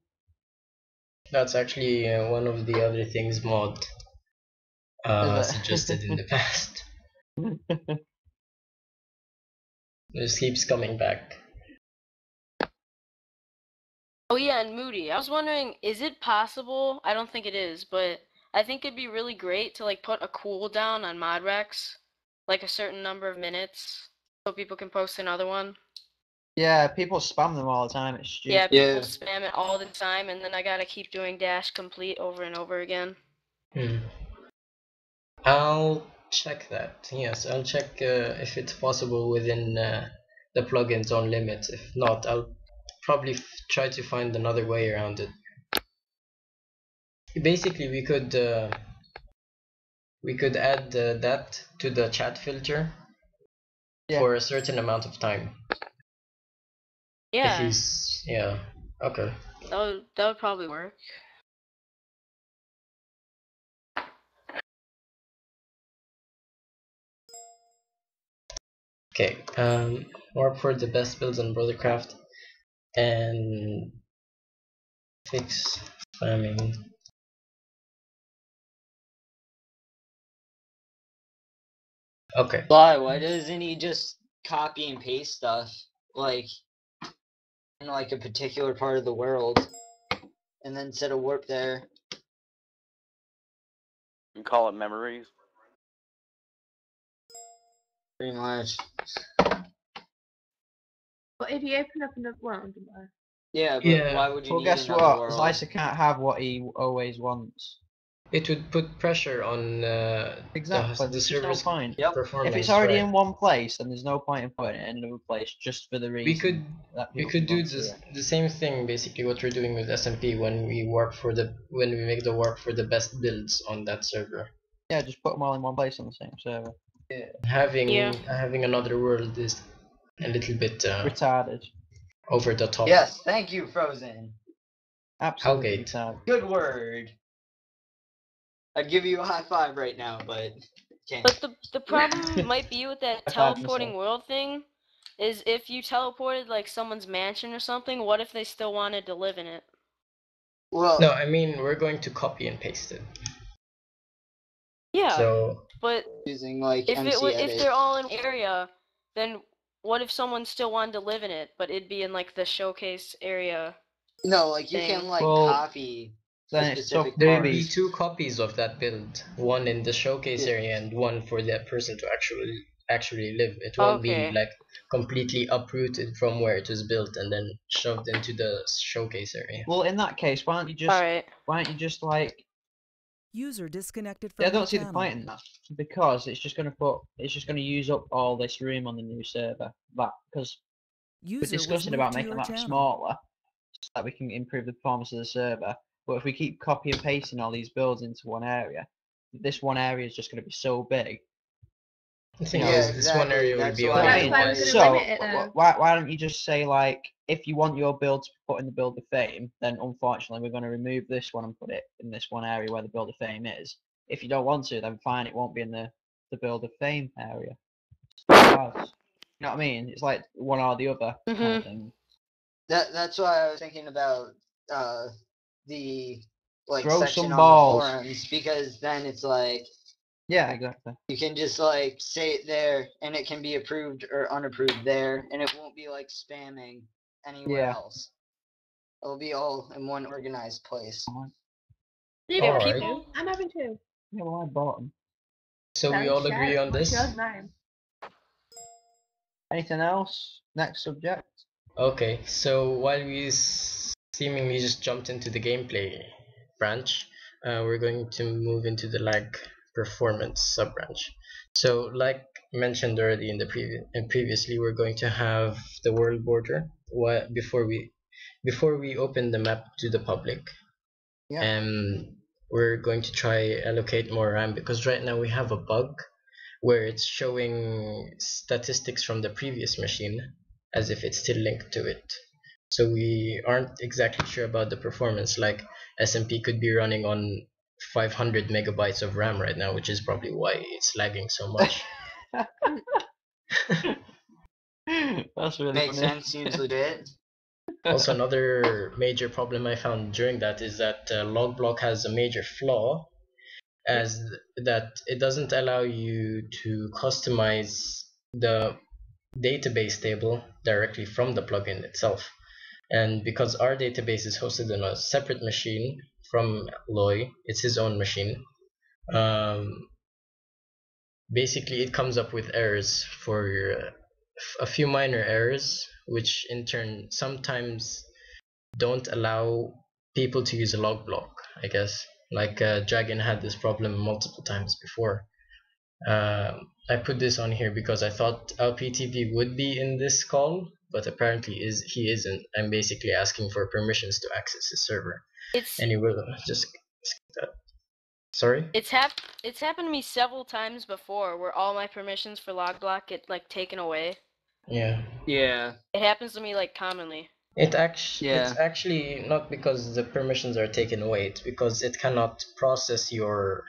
That's actually one of the other things Mod suggested in the past. This keeps coming back. Oh yeah, and Moody, I was wondering, is it possible? I don't think it is, but I think it'd be really great to like put a cooldown on mod recs, like a certain number of minutes, so people can post another one. Yeah, people spam them all the time. It's stupid. Yeah, people Yeah. spam it all the time, and then I gotta keep doing dash complete over and over again. I'll check that. Yes, I'll check if it's possible within the plugin's own limits. If not, I'll probably try to find another way around it. Basically, we could add that to the chat filter for a certain amount of time. Yeah, yeah, okay. that would probably work. Okay, more for the best builds on Brothercraft and fix spamming. Okay. Why doesn't he just copy and paste stuff like in like a particular part of the world and then set a warp there? You call it memories. Pretty much. But if you open up another world, Yeah, but Yeah. why would you Well, need guess another what? world? Zycer can't have what he always wants. It would put pressure on Exactly. the There's just no server's point. Yep. performance. If it's already right? in one place, then there's no point in putting it in another place just for the we reason could that we people could can do go to it. the same thing, basically what we're doing with SMP when we make the work for the best builds on that server. Yeah, just put them all in one place on the same server. Having another world is a little bit Retarded. over the top. Yes, thank you, Frozen. Absolutely Hellgate. retarded. Good word. I'd give you a high five right now, but can't. But the problem might be with that I fired teleporting myself. world thing is if you teleported like someone's mansion or something, what if they still wanted to live in it? Well, No, I mean we're going to copy and paste it. Yeah, So but using like if MC if Edit. they're all in one area, then what if someone still wanted to live in it, but it'd be in like the showcase area? No, like you thing. can like Well, copy a then it's specific tough there part. would be maybe. 2 copies of that build, one in the showcase Yeah. area and one for that person to actually live. It won't be Okay. like completely uprooted from where it was built and then shoved into the showcase area. Well, in that case, why don't you just like? User disconnected from I your don't see channel. the point in that because it's just gonna use up all this room on the new server. But because we're User was discussing moved about to making your that channel. smaller so that we can improve the performance of the server. But if we keep copy and pasting all these builds into one area, this one area is just going to be so big. The thing Yeah, is, this one exactly. area would That's be why only That's in why one. we're gonna So limit it, though. why don't you just say like, if you want your build to put in the build of fame, then unfortunately we're going to remove this one and put it in this one area where the build of fame is. If you don't want to, then fine, it won't be in the build of fame area. You know what I mean? It's like one or the other kind of thing. that's why I was thinking about the like Throw section some on balls. the forums, because then it's like Yeah, exactly. you can just like say it there and it can be approved or unapproved there, and it won't be like spamming anywhere else. It'll be all in one organized place. Maybe All right. people. I'm having 2. Yeah, well, I bought them. So we all agree on What's this? yours, mine? Anything else? Next subject. Okay, so while we seemingly just jumped into the gameplay branch, we're going to move into the lag performance sub branch. So, like mentioned already in the previously, we're going to have the world border before we open the map to the public. Yeah. And we're going to try allocate more RAM because right now we have a bug where it's showing statistics from the previous machine as if it's still linked to it. So we aren't exactly sure about the performance. Like SMP could be running on 500 megabytes of RAM right now, which is probably why it's lagging so much. That's really Makes funny. sense, seems legit. Also, another major problem I found during that is that logblock has a major flaw, as that it doesn't allow you to customize the database table directly from the plugin itself. And because our database is hosted on a separate machine from Loy, it's his own machine, basically it comes up with errors for a few minor errors, which in turn sometimes don't allow people to use a log block, I guess. Like Dragon had this problem multiple times before. I put this on here because I thought LPTV would be in this call, but apparently he isn't. I'm basically asking for permissions to access his server. And you will just skip that. Sorry? It's happened to me several times before where all my permissions for logblock get like taken away. Yeah. Yeah. It happens to me like commonly. It's actually not because the permissions are taken away, it's because it cannot process your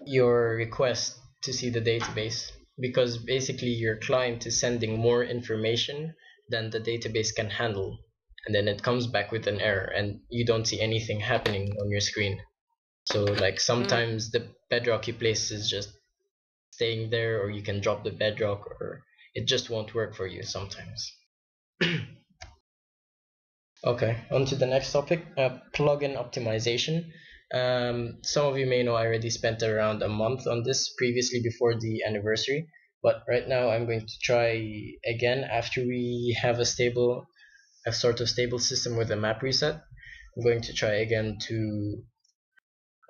request to see the database, because basically your client is sending more information than the database can handle, and then it comes back with an error and you don't see anything happening on your screen. So like sometimes the bedrock you place is just staying there, or you can drop the bedrock, or it just won't work for you sometimes. Okay, on to the next topic, plugin optimization. Some of you may know I already spent around a month on this previously before the anniversary, But right now I'm going to try again after we have a sort of stable system with a map reset. I'm going to try again to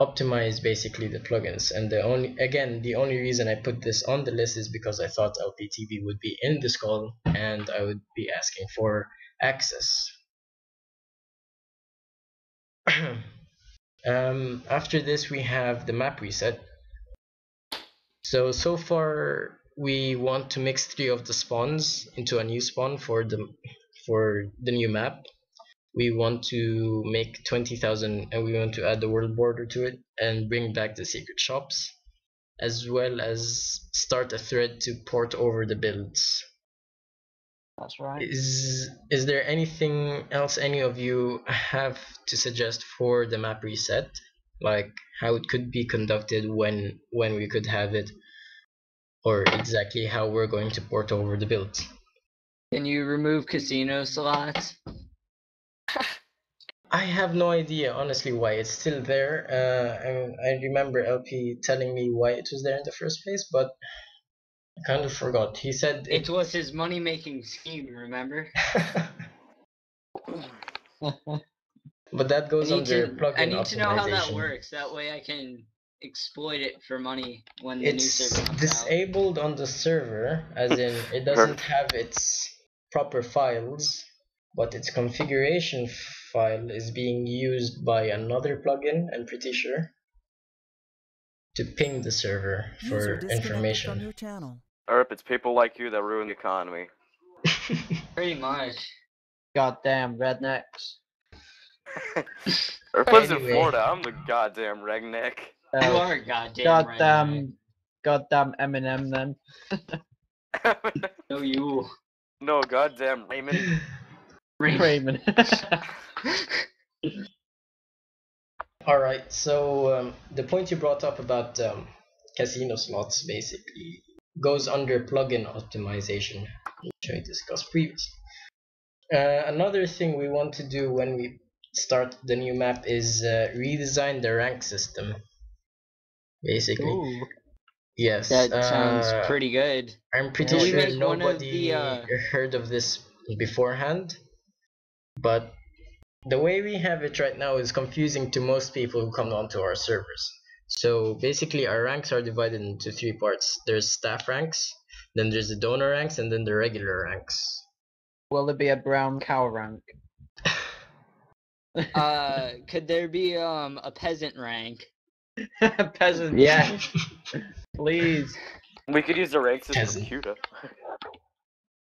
optimize basically the plugins. And the only reason I put this on the list is because I thought LPTV would be in this call and I would be asking for access. After this we have the map reset. So far we want to mix 3 of the spawns into a new spawn for the new map. We want to make 20,000 and we want to add the world border to it and bring back the secret shops, as well as start a thread to port over the builds. That's right. Is there anything else any of you have to suggest for the map reset? Like how it could be conducted, when we could have it, or exactly how we're going to port over the builds? Can you remove casino slots? I have no idea, honestly, why it's still there. I remember LP telling me why it was there in the first place, but I kind of forgot. He said It was his money-making scheme, remember? But that goes under plugin I need to know how that optimization. works. That way I can exploit it for money when the new It's server comes out. disabled on the server, as in it doesn't have its proper files, but its configuration file is being used by another plugin, I'm pretty sure, to ping the server User for disconnected from information. your channel. Erp, it's people like you that ruin the economy. Pretty much. Goddamn rednecks. Erp lives in Anyway. Florida. I'm the goddamn redneck. You Oh, are a goddamn redneck. goddamn Eminem then. No, you. No, goddamn Raymond. Raymond. Alright, so the point you brought up about casino slots basically goes under plugin optimization, which I discussed previously. Another thing we want to do when we start the new map is redesign the rank system. Basically, Ooh, yes. that sounds pretty good. I'm pretty Can we sure make one of nobody the, heard of this beforehand, but the way we have it right now is confusing to most people who come onto our servers. So basically our ranks are divided into 3 parts. There's staff ranks, then there's the donor ranks, and then the regular ranks. Will there be a brown cow rank? could there be a peasant rank? Peasant, yeah. Please. We could use the rank system Peasant. of CUDA.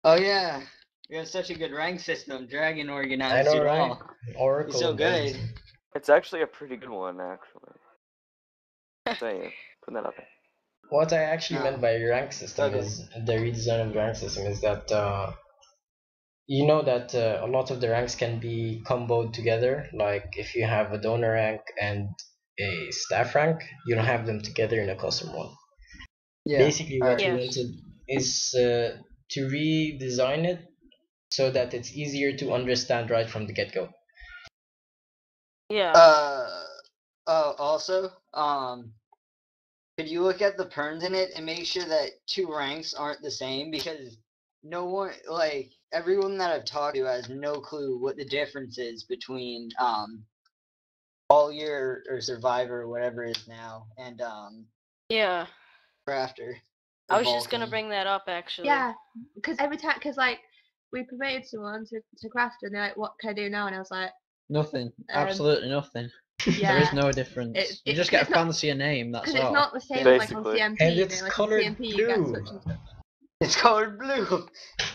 Oh yeah, we have such a good rank system. Dragon I organized know, it right? all. Oracle. It's so and good. everything. It's actually a pretty good one, actually. Saying, put that up there. What I actually meant by rank system Okay. is the redesign of the rank system is that you know that a lot of the ranks can be comboed together. Like if you have a donor rank and a staff rank, you don't have them together in a custom one. Yeah. Basically, what we Yes. wanted is to redesign it so that it's easier to understand right from the get-go. Yeah. Also, could you look at the perms in it and make sure that 2 ranks aren't the same? Because no one, like, everyone that I've talked to has no clue what the difference is between, all year or survivor or whatever it is now and, Yeah. crafter. I or was just gonna Vulcan. bring that up actually. Yeah, because every time, like, we promoted someone to craft, and they're like, "What can I do now?" And I was like, Nothing. Absolutely nothing. "Yeah." There is no difference. You just get a it's not- fancier name, that's Because all. it's not the same as like on Basically. CMP. And you it's know, like colored on CMP you get blue. such and such. It's colored blue.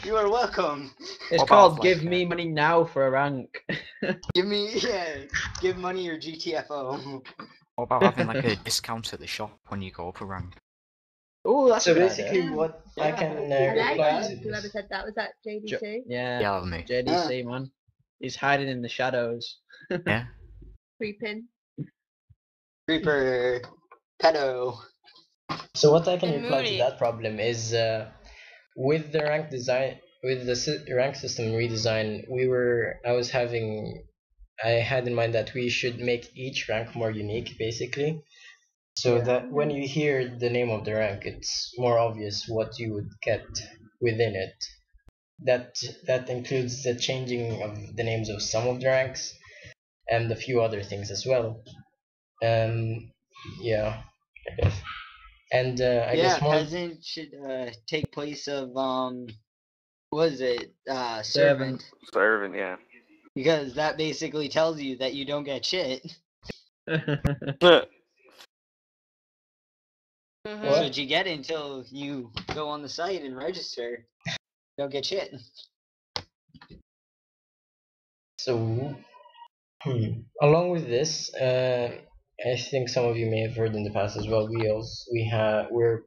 You are welcome. It's What called about Give like Me Money Now for a rank. Give money your GTFO. What about having like a discount at the shop when you go up a rank? Oh, that's So a good basically, idea. what I Yeah. can I reply like to whoever this. said that. Was that JD2? Yeah, Yeah, me. JDC, man. He's hiding in the shadows. Yeah. Creeping. Creeper. Pedo. So what I can And reply to Moody. that problem is with the rank design, with the rank system redesign, I had in mind that we should make each rank more unique, basically. So Yeah. that when you hear the name of the rank, it's more obvious what you would get within it. That includes the changing of the names of some of the ranks and a few other things as well. Yeah, I guess. And I Yeah, guess more. peasant should take place of what is it? Servant. Servant. Yeah. Because that basically tells you that you don't get shit. Mhm. That's What? what you get until you go on the site and register. Don't get shit. So, along with this, I think some of you may have heard in the past as well. We're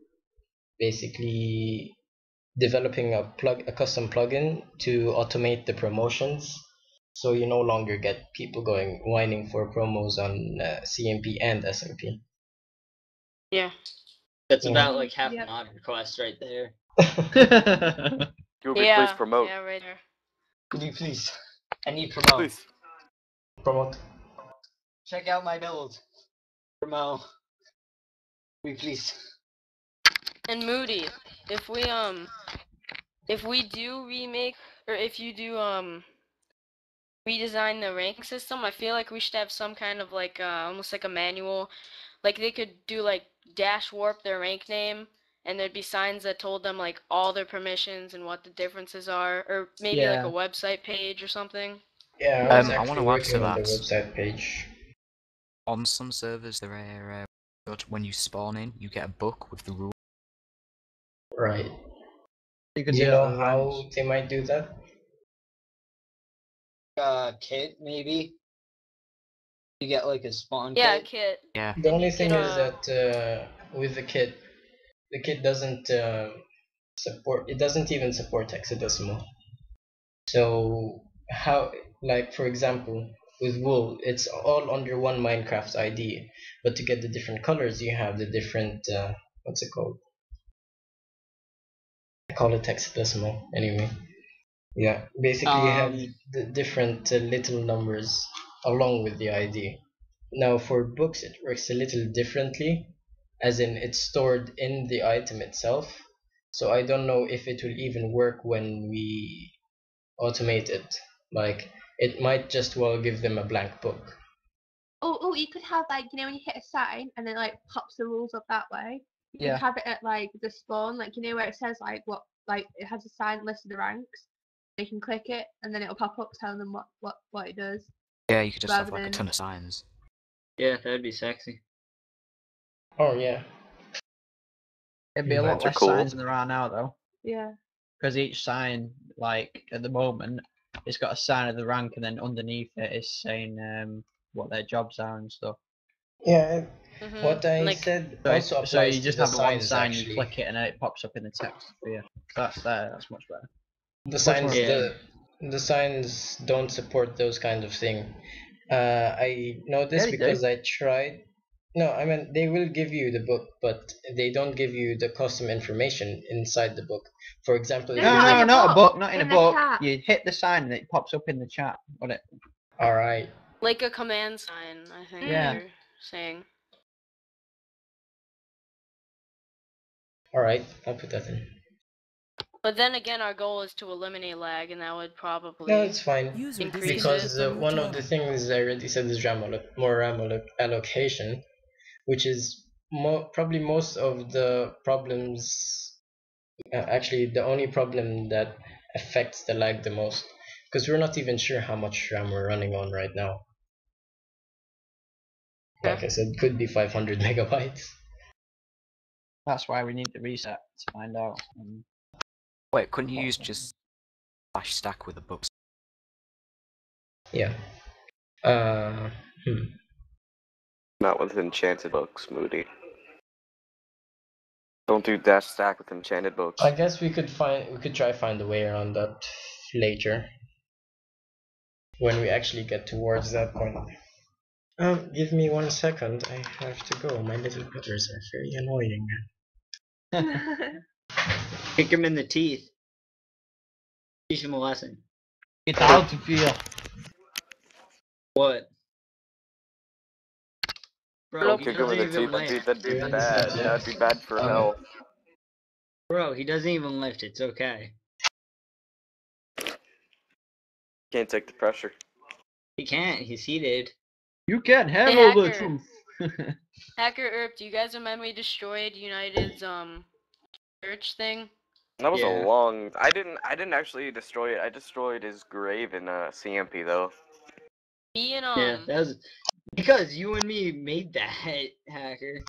basically developing a custom plugin to automate the promotions, so you no longer get people going whining for promos on CMP and SMP. Yeah. That's Yeah. about like half Yep. mod request right there. Ruby, please Yeah. promote. Yeah, right there. Could you please? I need promo. Please. Promote. Check out my build. Promo. We please. And Moody, if we do remake, or if you do redesign the ranking system, I feel like we should have some kind of like almost like a manual. Like they could do like dash warp their rank name, and there'd be signs that told them like all their permissions and what the differences are, or maybe like a Yeah. website page or something. Yeah, I was I actually want to add working to on the that. website page. On some servers, there are when you spawn in, you get a book with the rules. Right. You Do could you do know that with how ranks. they might do that? Kit maybe. You get like a spawn Yeah, kit. kit. Yeah. The And only you thing could, is that with the kit doesn't support. It doesn't even support hexadecimal. So how, like for example, with wool, it's all under one Minecraft ID, but to get the different colors, you have the different what's it called? I call it hexadecimal anyway. Yeah, basically you have the different little numbers along with the ID. Now for books, it works a little differently, as in it's stored in the item itself. So I don't know if it will even work when we automate it. Like it might just well give them a blank book. Oh, you could have like, you know, when you hit a sign and then like pops the rules up that way. You Yeah. could have it at like the spawn, like you know where it says like what, like it has a sign list of the ranks. They can click it and then it'll pop up telling them what it does. Yeah, you could just have Rather like a than- ton of signs. Yeah, that'd be sexy. Oh yeah. It'd be a lot Signs are less cool. signs than there are now, though, Yeah. because each sign, like at the moment, it's got a sign of the rank, and then underneath it is saying what their jobs are and stuff. Yeah. Mhm. What I Like- said So, also so applies you to just the have the one signs sign, actually. you click it, and then it pops up in the text for you. That's there. That's much better. The signs Yeah. the signs don't support those kind of thing. I know this Yeah, they do. because I tried. No, I mean they will give you the book, but they don't give you the custom information inside the book. For example, if No, you not in take, a not a book, book, not in a in the book. chat. You hit the sign and it pops up in the chat. Got it? all right, Like a command sign, I think Yeah. you're saying. all right, I'll put that in. But then again, our goal is to eliminate lag, and that would probably No, it's fine User increase disconnected because it. from your one of the channel. things I already said is more RAM allocation, which is probably most of the problems. Actually, the only problem that affects the lag the most, because we're not even sure how much RAM we're running on right now. Like I said, could be 500 megabytes. That's why we need the reset to find out. Wait, couldn't you use just slash stack with the books? Yeah. Not with enchanted books, Moody. Don't do dash stack with enchanted books. I guess we could try find a way around that later when we actually get towards that point. Give me 1 second. I have to go. My little butters are very annoying. Kick him in the teeth. Teach him a lesson. Get out of here. What? Bro, Don't he kick him in doesn't the even teeth. lift. That'd be Yeah, bad. yeah. That'd be bad for Okay. health. Bro, he doesn't even lift. It's okay. Can't take the pressure. He can't. He's heated. You can't handle the Hacker. truth. Hacker Erp, do you guys remember we destroyed United's church thing? That was a Yeah. long. I didn't actually destroy it. I destroyed his grave in CMP though. Me and Yeah, that was because you and me made that, Hacker.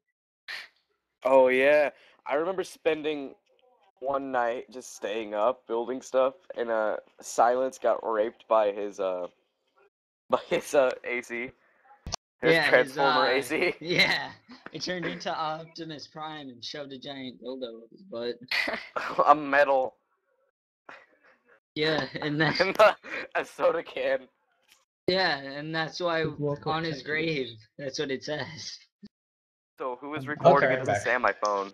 Oh yeah, I remember spending one night just staying up building stuff, and Silence got raped by his AC. His Yeah, Transformer AC. Yeah, it turned into Optimus Prime and shoved a giant dildo up his butt. A metal Yeah, and then and a soda can. yeah, and that's why Just walk up on to his it. grave, that's what it says. So who is recording Okay, it? I'm This back. is Sam, my phone.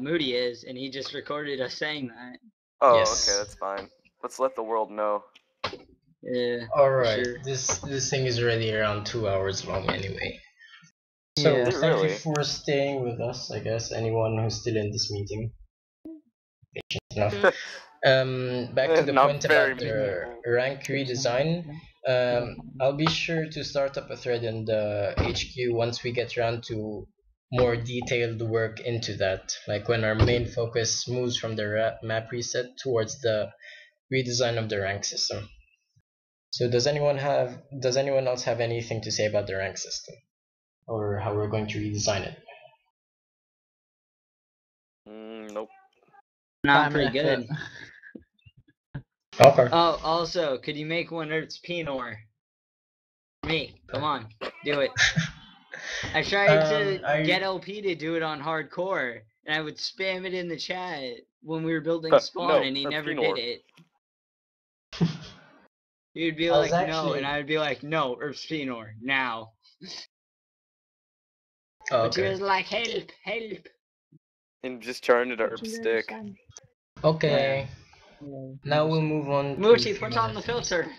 Moody is, and he just recorded us saying that. Oh, Yes. okay, that's fine. Let's let the world know. Yeah. Alright, Sure. this thing is already around 2 hours long anyway. So Yeah. Is it thank you really? for staying with us, I guess, anyone who's still in this meeting. Enough. Back to the Not point very about many the people. rank redesign. I'll be sure to start up a thread in the HQ once we get around to more detailed work into that, like when our main focus moves from the map reset towards the redesign of the rank system. So does anyone else have anything to say about the rank system or how we're going to redesign it? Nope. Not Time and pretty effort. good. Okay. Oh, also, could you make one Earth's Pinor? Me, come on, do it. I tried to get LP to do it on hardcore, and I would spam it in the chat when we were building spawn, No, and he Earth's never Pinor. did it. He'd be I was like, no, actually- and I'd be like, no, Earth's Pinor, now. Oh, But he okay. was like, help, help. And just turn it to What herb do you stick. understand? Okay. Yeah, Now we'll move on. Moochie, to put some on other the things. filter.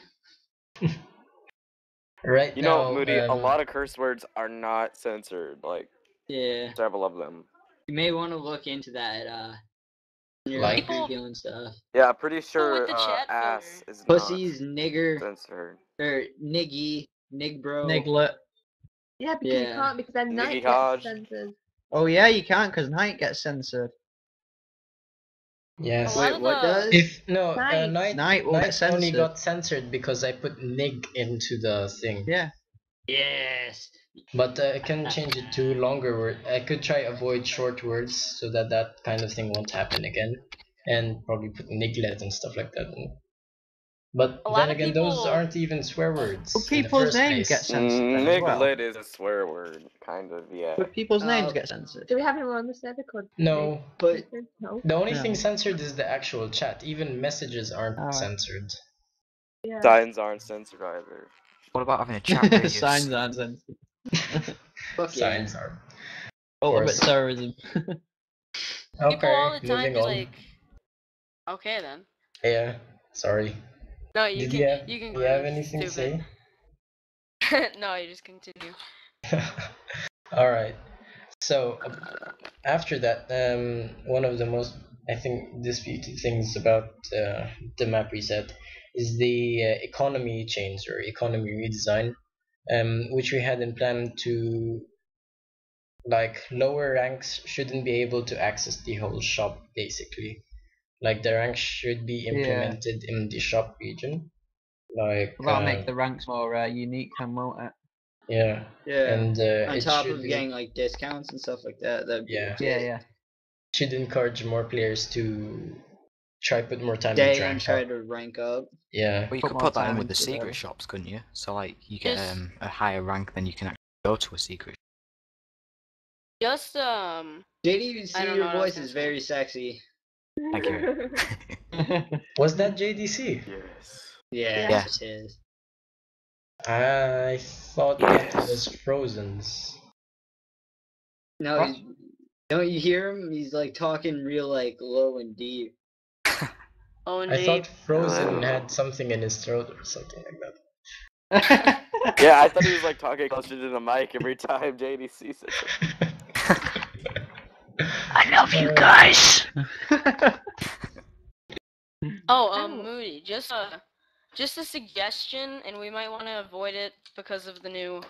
Right You know, now, Moody, a lot of curse words are not censored. Like Yeah, several of them. you may want to look into that, when you're Like- like People- reviewing stuff. Yeah, I'm pretty sure with the chat ass filter. is Pussies, nigger, not censored. or niggy, nigbro. Niglet. Yeah, because you Yeah. can't because then Nicky night Hodge. gets censored. Oh yeah, you can't because night gets censored. Yes. A lot Wait, of what the- does? If no, Night. Night will get night only censored. got censored because I put nig into the thing. Yeah. Yes. But I can change it to longer word. I could try avoid short words so that that kind of thing won't happen again, and probably put niglet and stuff like that. But A lot then of again, those people- aren't even swear words But in the people's first names place. get censored then as well. Niglet is a swear word, kind of. Yeah. But people's names get censored. Do we have anyone on the server called? No, But No. the only No. thing censored is the actual chat. Even messages aren't Alright. censored. Yeah. Signs aren't censored either. What about having a chat radius? Signs aren't censored. fuck yeah. Signs are. Ultimate course. terrorism. People all Okay, the time moving be on. like, okay then. Yeah, sorry. No, you Did can. you have, You can do go. you have It's anything to say? stupid. No, you just continue. All right. So after that, one of the most I think disputed things about the map reset is the economy change or economy redesign, which we had in plan to like lower ranks shouldn't be able to access the whole shop basically. Like the ranks should be implemented in the shop region. Like That'll make the ranks more unique and won't it? yeah. Yeah. And On it top should of getting like discounts and stuff like that, that'd be Yeah. legit. Yeah. should encourage more players to try put more time Stay to and rank try up. to rank up. Yeah. Well, you Put could more put that in time with the into secret them. shops, couldn't you? So like you get Yes. a higher rank, then you can actually go to a secret. Just JDC, I don't know your what I was voice gonna is say. very sexy. Thank you. Was that JDC? Yes. Yes, it is. I thought that Yes. was Frozen's. No, What? don't you hear him? He's like talking real like low and deep. Oh, I thought indeed. Frozen had something in his throat or something like that. Yeah, I thought he was like talking closer to the mic every time JDC said something. I love you guys. Oh. Moody, just a suggestion, and we might want to avoid it because of the new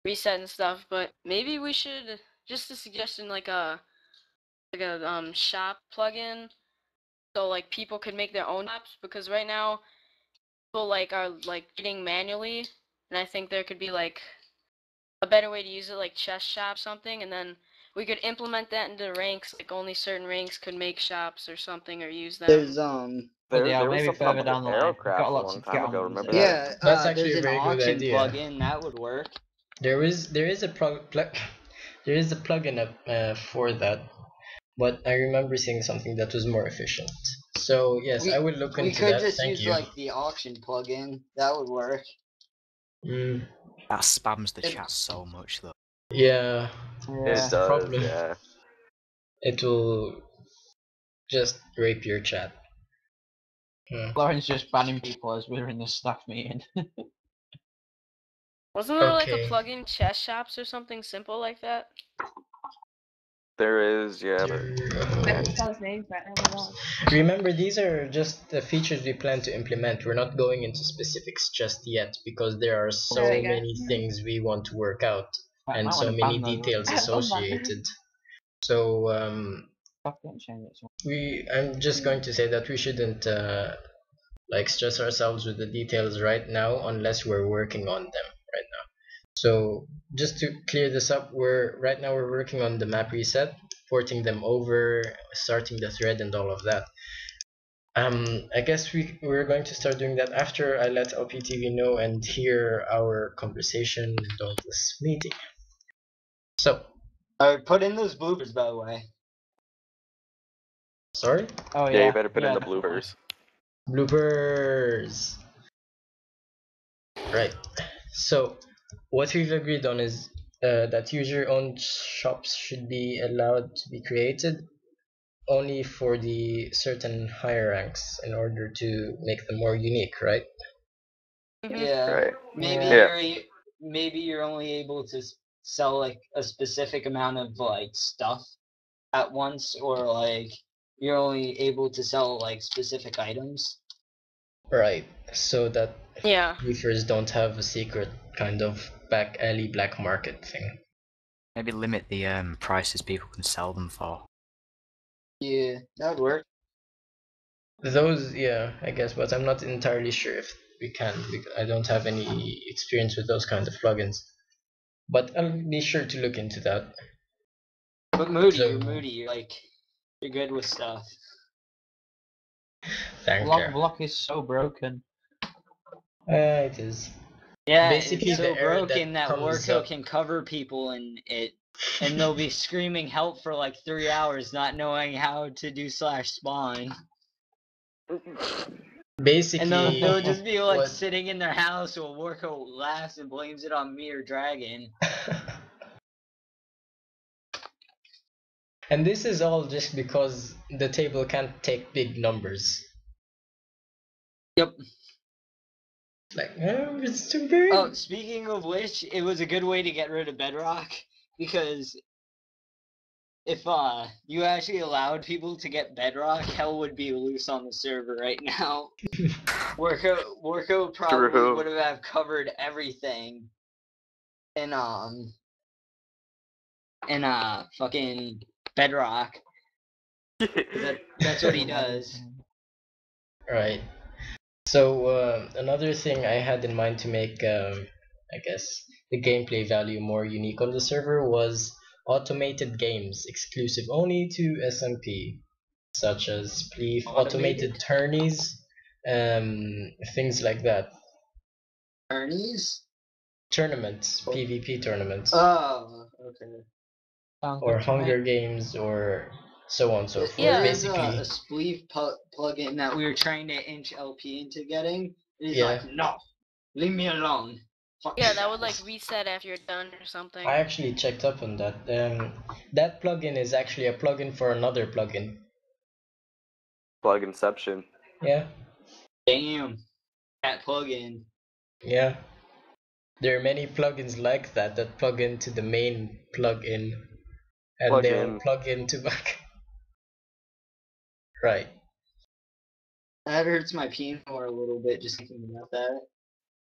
reset and stuff. But maybe we should just a suggestion, like a shop plugin, so like people could make their own shops. Because right now, people like are like getting manually, and I think there could be like a better way to use it, like chest shop something, and then we could implement that into ranks. Like only certain ranks could make shops or something or use them. There's There was maybe something further on down the line. We've got Brothercraft a a lot long to time get ago. on. Remember with it. that? yeah. That's actually There's a an very good auction idea. plugin that would work. There is a there is a plugin up for that, but I remember seeing something that was more efficient. So yes, I will look We into could that. just Thank use you. like the auction plugin. That would work. That spams the chat so much though. Yeah, It that's the does, problem. yeah. It will just rape your chat. Lauren's just banning people as we're in the staff meeting. Wasn't there like a Okay. plugin chest shops or something simple like that? There is, yeah, but I can spell his name right. Oh my god. Remember, these are just the features we plan to implement. We're not going into specifics just yet because there are so There we go. many things we want to work out I and might so wanna many ban those. details Ban that. associated. So Stop getting changed. I'm just going to say that we shouldn't like stress ourselves with the details right now unless we're working on them right now. So just to clear this up, right now we're working on the map reset, porting them over, starting the thread, and all of that. I guess we're going to start doing that after I let LPTV know and hear our conversation during this meeting. So, Alright, put in those bloopers, by the way. sorry? Oh yeah, yeah. you better put in the definitely. bloopers. Bloopers. Right. So, what we've agreed on is that user-owned shops should be allowed to be created only for the certain higher ranks in order to make them more unique, right? Yeah. Right. Maybe you're only able to sell like a specific amount of like stuff at once, or like you're only able to sell like specific items. Right. So that Yeah. users don't have a secret kind of back alley black market thing. Maybe limit the prices people can sell them for. Yeah, that would work. Those, yeah, I guess, but I'm not entirely sure if we can because I don't have any experience with those kind of plugins. But I'll be sure to look into that. But Moody, So- you're Moody. You're good with stuff. Thank you. Block is so broken. It is. Yeah, Basically, it's so the error broken that comes Warco up- can cover people in it, and they'll be screaming help for like 3 hours, not knowing how to do /spawn. Basically, And they'll just be like what- sitting in their house while Warco laughs and blames it on me or Dragon. And this is all just because the table can't take big numbers. Yep. Like, oh, it's too big. Oh, speaking of which, it was a good way to get rid of Bedrock, because if you actually allowed people to get Bedrock, hell would be loose on the server right now. Warco probably True. would have covered everything in fucking Bedrock. That's what he does. Right. So another thing I had in mind to make, I guess, the gameplay value more unique on the server was automated games exclusive only to SMP, such as Spleef, automated tourneys, things like that. Tourneys? Tournaments, PvP tournaments, Oh, okay. or Hunger Games, or so on and so forth. Yeah. There's Basically, a Spleef plugin that we were trying to inch LP into getting. He's Yeah. like, no, leave me alone. Fuck Yeah, you that would like guys." reset after you're done or something. I actually checked up on that. That plugin is actually a plugin for another plugin. Plug Inception. Yeah. Damn, that plugin. Yeah. There are many plugins like that that plug into the main plugin, and they'll Plugin. plug into back. Right. That hurts my P4 a little bit just thinking about that.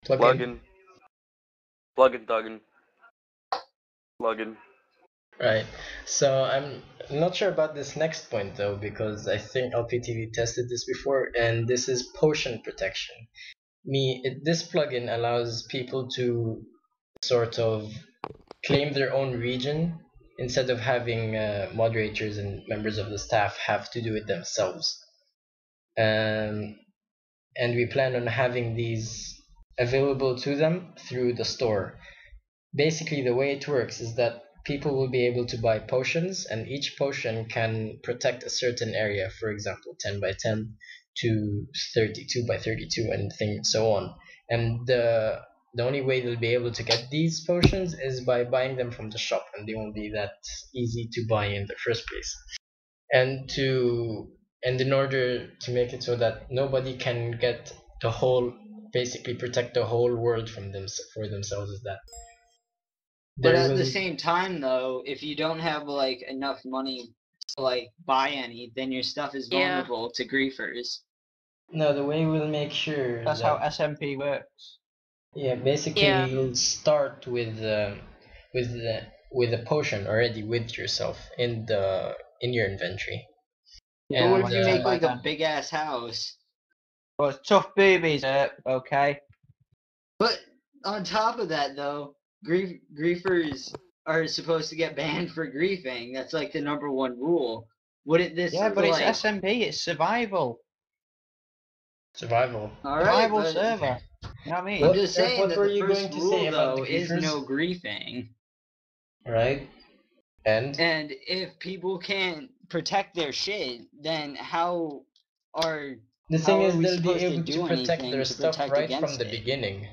Plugin. Plugin thuggin. Plugin. Right. So I'm not sure about this next point though, because I think LPTV tested this before, and this is potion protection. This plugin allows people to sort of claim their own region instead of having moderators and members of the staff have to do it themselves. And we plan on having these available to them through the store. Basically, the way it works is that people will be able to buy potions, and each potion can protect a certain area, for example 10 by 10 to 32 by 32 and so on. And the only way they'll be able to get these potions is by buying them from the shop, and they won't be that easy to buy in the first place. And in order to make it so that nobody can get the whole, basically protect the whole world from for themselves, is that But there at the will same time, though, if you don't have like enough money to like buy any, then your stuff is Yeah. vulnerable to griefers. no, the way we'll make sure That's how SMP works. yeah, basically Yeah. you'll start with with a potion already with yourself in your inventory. Yeah, But what And if you make like a then. big ass house? Well, it's tough boobies, okay? But on top of that, though, griefers are supposed to get banned for griefing. That's like the #1 rule. Wouldn't this Yeah, but it's like SMP, it's survival. survival. all right? Survival But server. You know what I mean? I'm What just saying what that were the you first going to say rule about the though is griefers? no griefing. Right? And And if people can't protect their shit, then how are the thing is we they'll be supposed to able to do protect anything their to stuff protect right from against the it? beginning.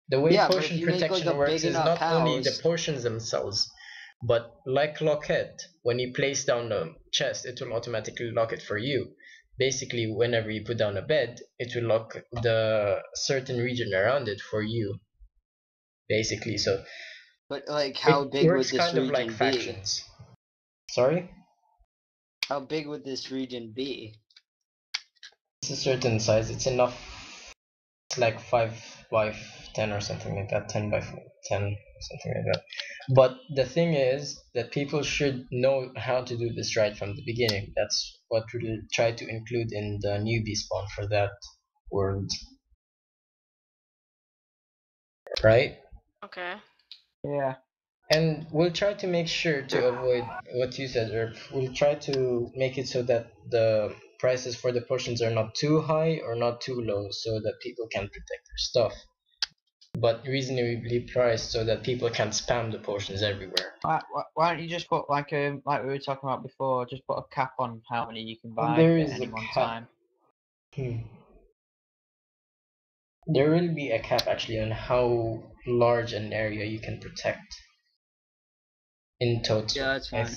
The way Yeah, but if potion you make like protection a works big is enough not only the house, potions themselves, but like Lockhead, when you place down a chest, it will automatically lock it for you. Basically, whenever you put down a bed, it will lock the certain region around it for you. Basically, so but like how it big would works this kind of like region be? factions. Sorry? How big would this region be? It's a certain size. It's enough. It's like 5 by 10 or something like that. 10 by 10, something like that. But the thing is that people should know how to do this right from the beginning. That's what we'll try to include in the newbie spawn for that world. Right? Okay. Yeah. And we'll try to make sure to avoid what you said, Earp. We'll try to make it so that the prices for the potions are not too high or not too low, so that people can protect their stuff. But reasonably priced so that people can't spam the potions everywhere. Why don't you just put like we were talking about before, just put a cap on how many you can buy There at is any a one cap. time. There will be a cap actually on how large an area you can protect in total. Yeah, that's fine.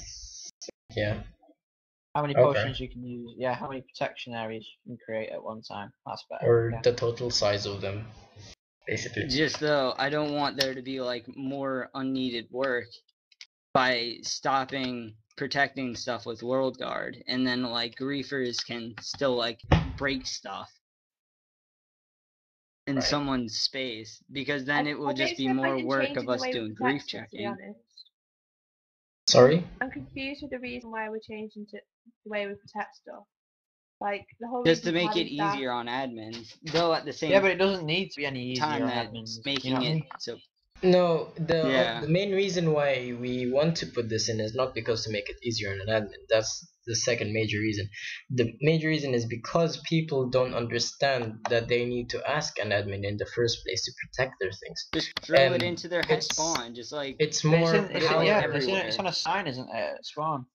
Yeah. How many Okay. potions you can use? Yeah, how many protection areas you can create at one time? That's better. Or Yeah. the total size of them, basically. Just though, I don't want there to be like more unneeded work by stopping protecting stuff with World Guard, and then like griefers can still like break stuff in Right. someone's space, because then it will just be more work of us doing grief checking. Sorry? I'm confused with the reason why we're changing to the way we protect stuff. Like the whole Just reason to make for it having staff- easier on admins, though at the same Yeah, but it doesn't need to be any easier time on that admins. making You know what I it mean? so No, yeah. the main reason why we want to put this in is not because to make it easier on an admin. That's the second major reason. The major reason is because people don't understand that they need to ask an admin in the first place to protect their things. Just drill it And into their head spawn, just like it's But more it's how everywhere. it's on a sign, isn't it? At spawn.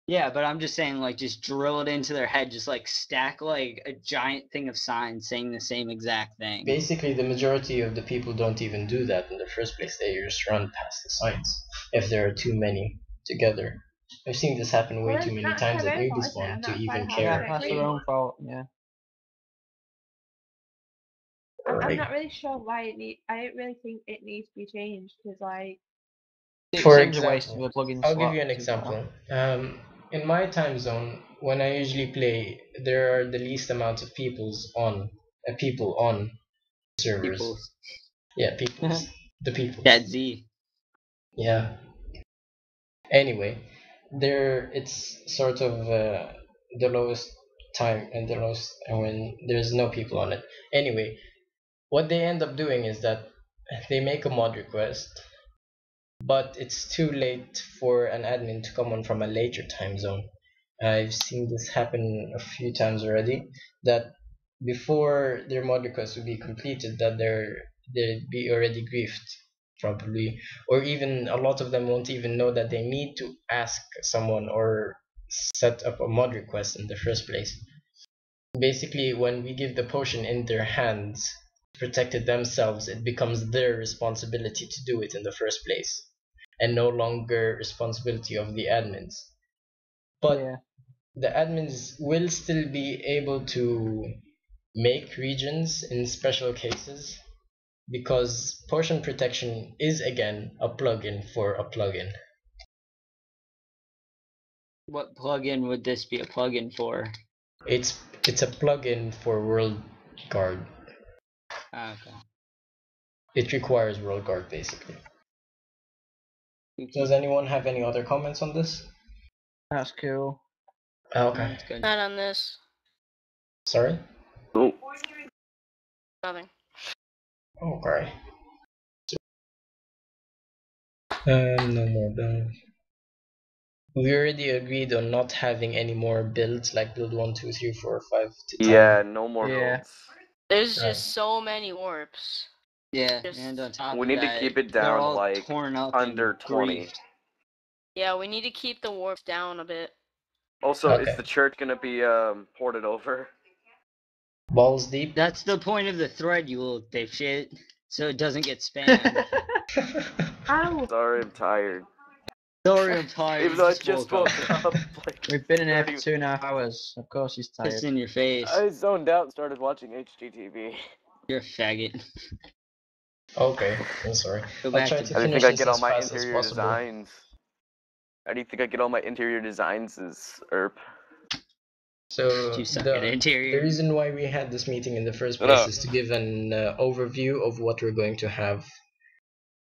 Yeah, but I'm just saying, like, just drill it into their head, just like stack like a giant thing of signs saying the same exact thing. basically the majority of the people don't even do that in the first place. They just run past the signs if there are too many together. I've seen this happen way Well, too many that's times their at own newbie fault, isn't it? spawn And to that's even like how care. Yeah, they that's agree. their own fault. Yeah. I'm not really sure why I don't really think it needs to be changed because like. It For seems a waste of example, a plugin I'll slot. give you an to be fair. example. In my time zone, when I usually play, there are the least amount of people on servers. Peoples. Yeah, peoples. The peoples. That Z. Yeah. Anyway, it's sort of the lowest time and the lowest when there's no people on it. Anyway, what they end up doing is that they make a mod request, but it's too late for an admin to come on from a later time zone. I've seen this happen a few times already. That before their mod request would be completed, that they'd be already griefed, probably, or even a lot of them won't even know that they need to ask someone or set up a mod request in the first place. Basically, when we give the potion in their hands, protect it themselves, it becomes their responsibility to do it in the first place, and no longer responsibility of the admins. But Yeah. the admins will still be able to make regions in special cases because potion protection is again a plugin for a plugin. What plugin would this be a plugin for? It's a plugin for World Guard. Okay. It requires World Guard basically. Does anyone have any other comments on this? That's cool. Okay. That's good. Not on this. Sorry? Oh, Nothing. Okay. No more builds. We already agreed on not having any more builds like build 1, 2, 3, 4, 5 to 10. yeah, no more Yeah. builds. There's Right. just so many warps. Yeah, Just- and on top We of need to that, keep it they're down all like torn up under and 20. griefed. Yeah, we need to keep the warps down a bit. Also, is Okay. the church gonna be ported over? Balls deep. That's the point of the thread, you little dipshit. So it doesn't get spammed. Ow! Sorry, I'm tired. Sorry, I'm tired. Even You though I just just woke woke up. up. Like, We've been in here for 30 2.5 hours. Of course he's tired. It's in your face. I zoned out and started watching HGTV. You're a faggot. Okay, I'm sorry. Go I'll back try to to How do you finish think I this get all as my fast as interior possible. designs? How do you think I get all my interior designs is ERP? So You suck at the interior. reason why we had this meeting in the first Shut place up. is to give an overview of what we're going to have.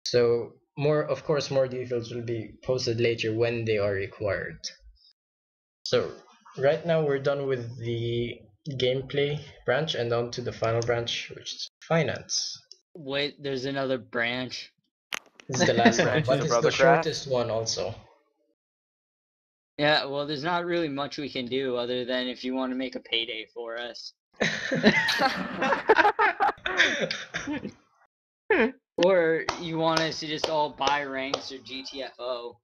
So of course, more details will be posted later when they are required. So right now we're done with the gameplay branch and on to the final branch, which is finance. Wait, there's another branch. This is the last one, Branch but to it's the Brothercraft? shortest one also. Yeah, well, there's not really much we can do other than if you want to make a payday for us. Or you want us to just all buy ranks or GTFO.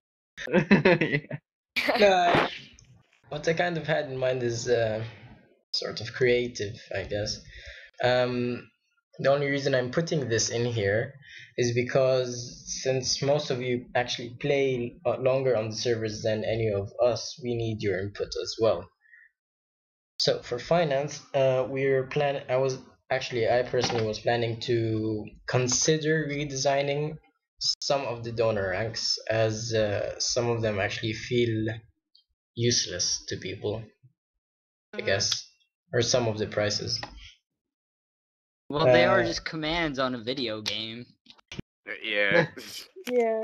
Yeah. What I kind of had in mind is sort of creative, I guess. The only reason I'm putting this in here is because since most of you actually play longer on the servers than any of us, we need your input as well. So for finance, I personally was planning to consider redesigning some of the donor ranks as some of them actually feel useless to people, I guess, or some of the prices. Well, they are Uh, just commands on a video game. Yeah. Yeah.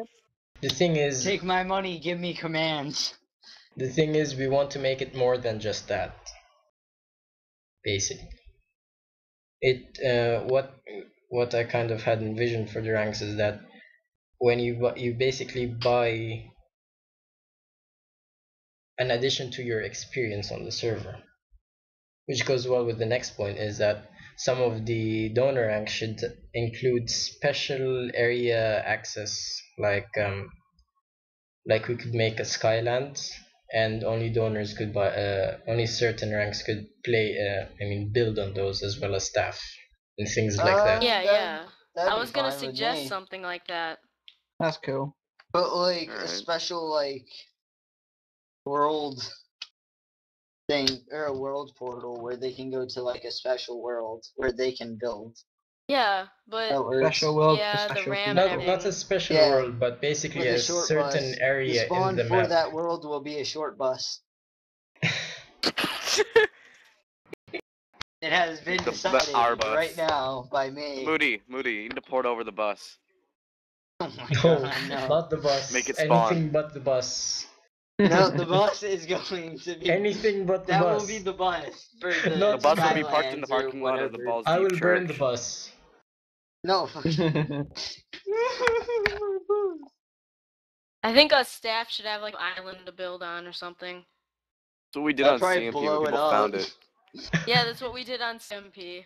The thing is, Take my money, give me commands. we want to make it more than just that. Basically, what I kind of had envisioned for the ranks is that when you basically buy an addition to your experience on the server, which goes well with the next point is that some of the donor ranks should include special area access, like we could make a Skyland, and only donors could buy. Only certain ranks could play. Build on those as well as staff and things like that. Yeah, yeah. That'd I be was gonna fine with suggest me. something like that. That's cool. But like a Alright. special like world thing or a world portal where they can go to like a special world where they can build. Yeah, but That works. Special world for yeah, the special RAM people. and Not everything. a special Yeah, world, but basically with a a short certain bus. area The spawn in the for map. that world will be a short bus. It has been our decided bus. right now by me. Moody, you need to port over the bus. Oh my No, god, no. not the bus. Make it spawn. Anything but the bus. No, the bus is going to be. Anything but the That bus. will be the bus for the Not The bus will be parked in the Skylands or parking lot of the whatever. Balls I Deep will burn the Church. bus. No. I think us staff should have like an island to build on or something. That's what we did I'll on probably CMP blow when it people up. found it. Yeah, that's what we did on SMP.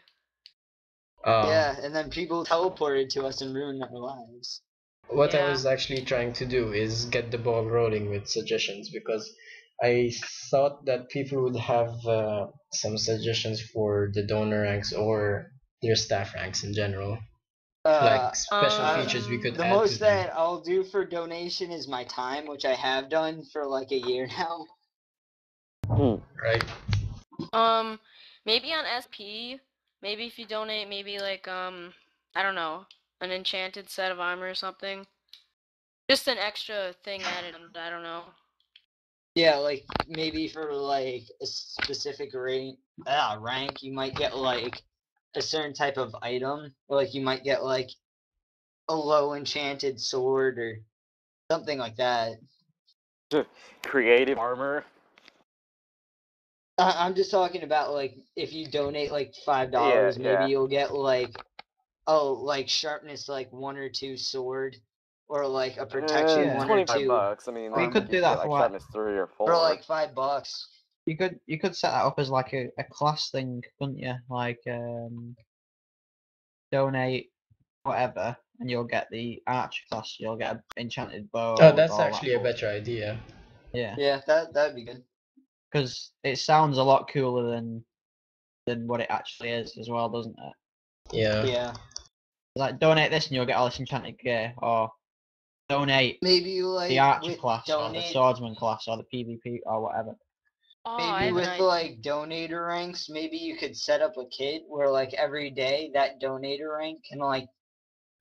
Yeah, and then people teleported to us and ruined our lives. What I Yeah. was actually trying to do is get the ball rolling with suggestions, because I thought that people would have some suggestions for the donor ranks or their staff ranks in general, like special features we could The add most to them. that I'll do for donation is my time, which I have done for like a year now. Right. Maybe on SP, maybe if you donate, maybe like I don't know, an enchanted set of armor or something. Just an extra thing added. I don't know. Yeah, like maybe for like a specific rank, you might get like a certain type of item, or like you might get like a low enchanted sword or something like that. Creative armor. I'm just talking about like if you donate like $5, maybe you'll get like like sharpness like 1 or 2 sword, or like a protection 1 or 2. $25. I mean, We could do that for like like, 3 or 4. For like $5. you could set that up as like a class thing, couldn't you? Like donate whatever, and you'll get the archer class. You'll get an enchanted bow. Oh, that's all actually that a better idea. Yeah. Yeah, that'd be good. Because it sounds a lot cooler than what it actually is as well, doesn't it? Yeah. Yeah. Like donate this and you'll get all this enchanted gear, or donate Maybe like the archer with class or the swordsman class or the PvP or whatever. Oh, Maybe with the like donator ranks, maybe you could set up a kit where like every day that donator rank can like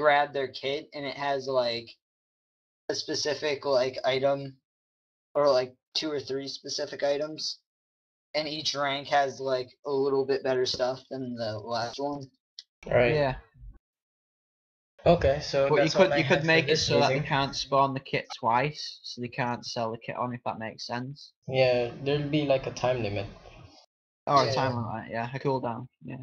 grab their kit and it has like a specific like item, or like 2 or 3 specific items, and each rank has like a little bit better stuff than the last one. Right. Yeah. Okay, so But that's all I you had could for make it this so that they meeting. can't spawn the kit twice, so they can't sell the kit on, if that makes sense. Yeah, there'll be like a time limit. Or Yeah. a time limit, yeah, a cooldown, yeah.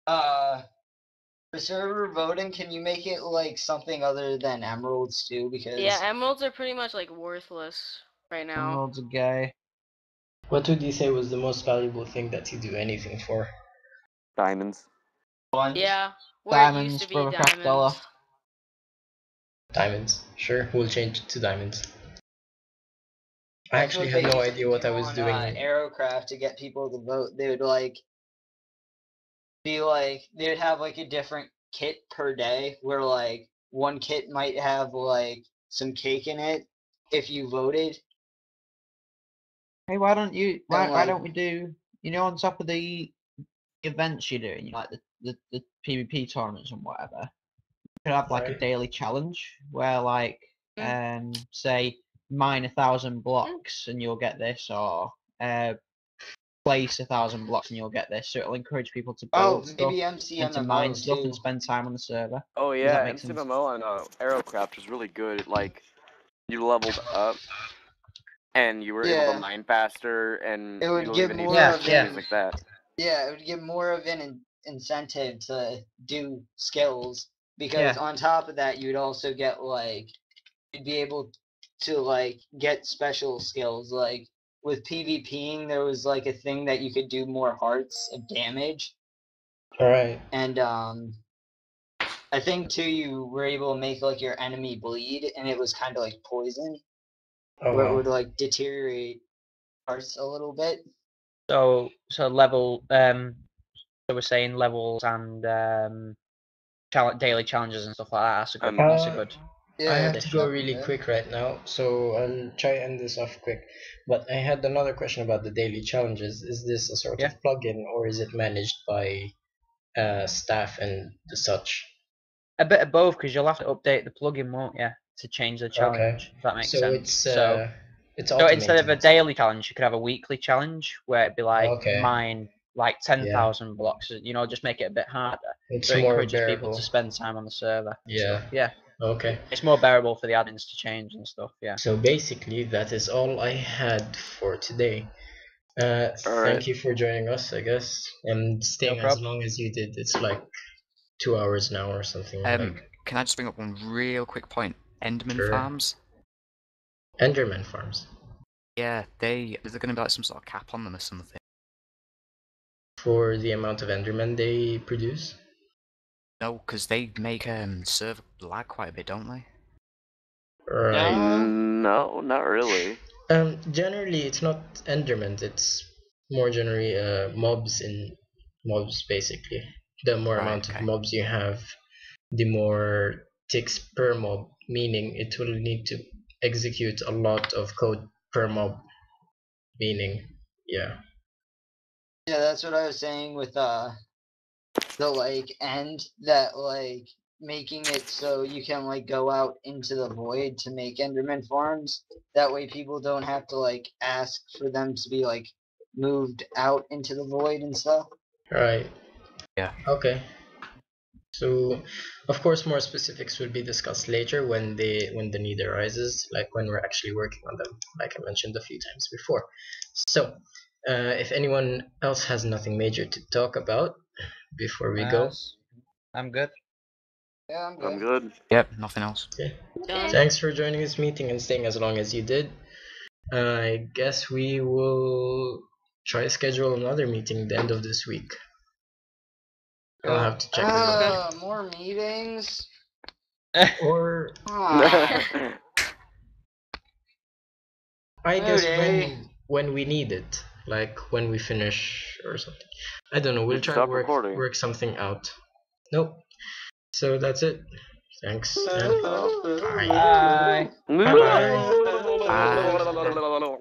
For server voting, can you make it like something other than emeralds too? Because Yeah, emeralds are pretty much like worthless right now. Emeralds are gay. What would you say was the most valuable thing that you do anything for? Diamonds. Yeah, where it Diamonds, used to be Brothercraft dollar. diamonds. Diamonds. Sure, we'll change it to diamonds. I that's actually what had they no used to idea what do I was on, doing. Aerocraft to get people to vote. They would like be like they would have like a different kit per day, where like one kit might have like some cake in it if you voted. Hey, why don't And, like, don't we do, on top of the events you're doing, like the PvP tournaments and whatever, you could have like a Right. daily challenge where like say mine 1,000 blocks and you'll get this, or place 1,000 blocks and you'll get this. So it'll encourage people to build stuff maybe and to MCMMO mine stuff too. and spend time on the server. Oh Does that yeah, make sense? MCMMO on Aerocraft was really good. Like, you leveled up, and you were able Yeah. to mine faster, and It you would don't give even need more Yeah, of yeah. things like that. Yeah, it would give more of an incentive to do skills, because on top of that, you'd also get like you'd be able to like get special skills. Like with PvPing, there was like a thing that you could do more hearts of damage, Alright. and I think too you were able to make like your enemy bleed, and it was kind of like poison, Oh where it wow. would like deteriorate hearts a little bit. So level so we're saying levels and daily challenges and stuff like that. That's a good. That's a good. I have to Yeah, go that'd be really good. quick right now, so I'll try and end this off quick. But I had another question about the daily challenges. Is this a sort of plugin, or is it managed by staff and such? A bit of both, because you'll have to update the plugin, won't you, to change the challenge? If that makes So sense. it's So instead of a automated. daily challenge, you could have a weekly challenge where it'd be like Okay. mine like 10,000 blocks. You know, just make it a bit harder. It's So it more encourages people bearable. to spend time on the server. And Yeah. stuff. Yeah. Okay. It's more bearable for the admins to change and stuff. Yeah. So basically, that is all I had for today. Alright. Thank you for joining us, I guess, and staying as prob. long as you did. It's like 2 hours now or something. Like Can I just bring up one real quick point? Enderman Sure. farms. Enderman farms. Yeah, is there going to be like some sort of cap on them or something? For the amount of Endermen they produce? No, because they make server lag quite a bit, don't they? Right. No, not really. Generally, it's not Endermen. It's more generally mobs basically. The more Right, amount of okay. mobs you have, the more ticks per mob, meaning it will need to execute a lot of code per mob, meaning yeah. Yeah, that's what I was saying with the like end that like making it so you can like go out into the void to make Enderman farms. That way people don't have to like ask for them to be like moved out into the void and stuff. Right. Yeah. Okay. So, of course, more specifics will be discussed later when the need arises, like when we're actually working on them, like I mentioned a few times before. So, if anyone else has nothing major to talk about before we go, I'm good. Yeah, I'm good. I'm good. Yep, nothing else. okay. Done. Thanks for joining this meeting and staying as long as you did. I guess we will try to schedule another meeting at the end of this week. I'll have to check the More meetings. or Ah. I guess Moody. when we need it, like when we finish or something. I don't know. We'll try to Stop recording. work something out. Nope. So that's it. Thanks and bye. Bye. Bye bye. Bye.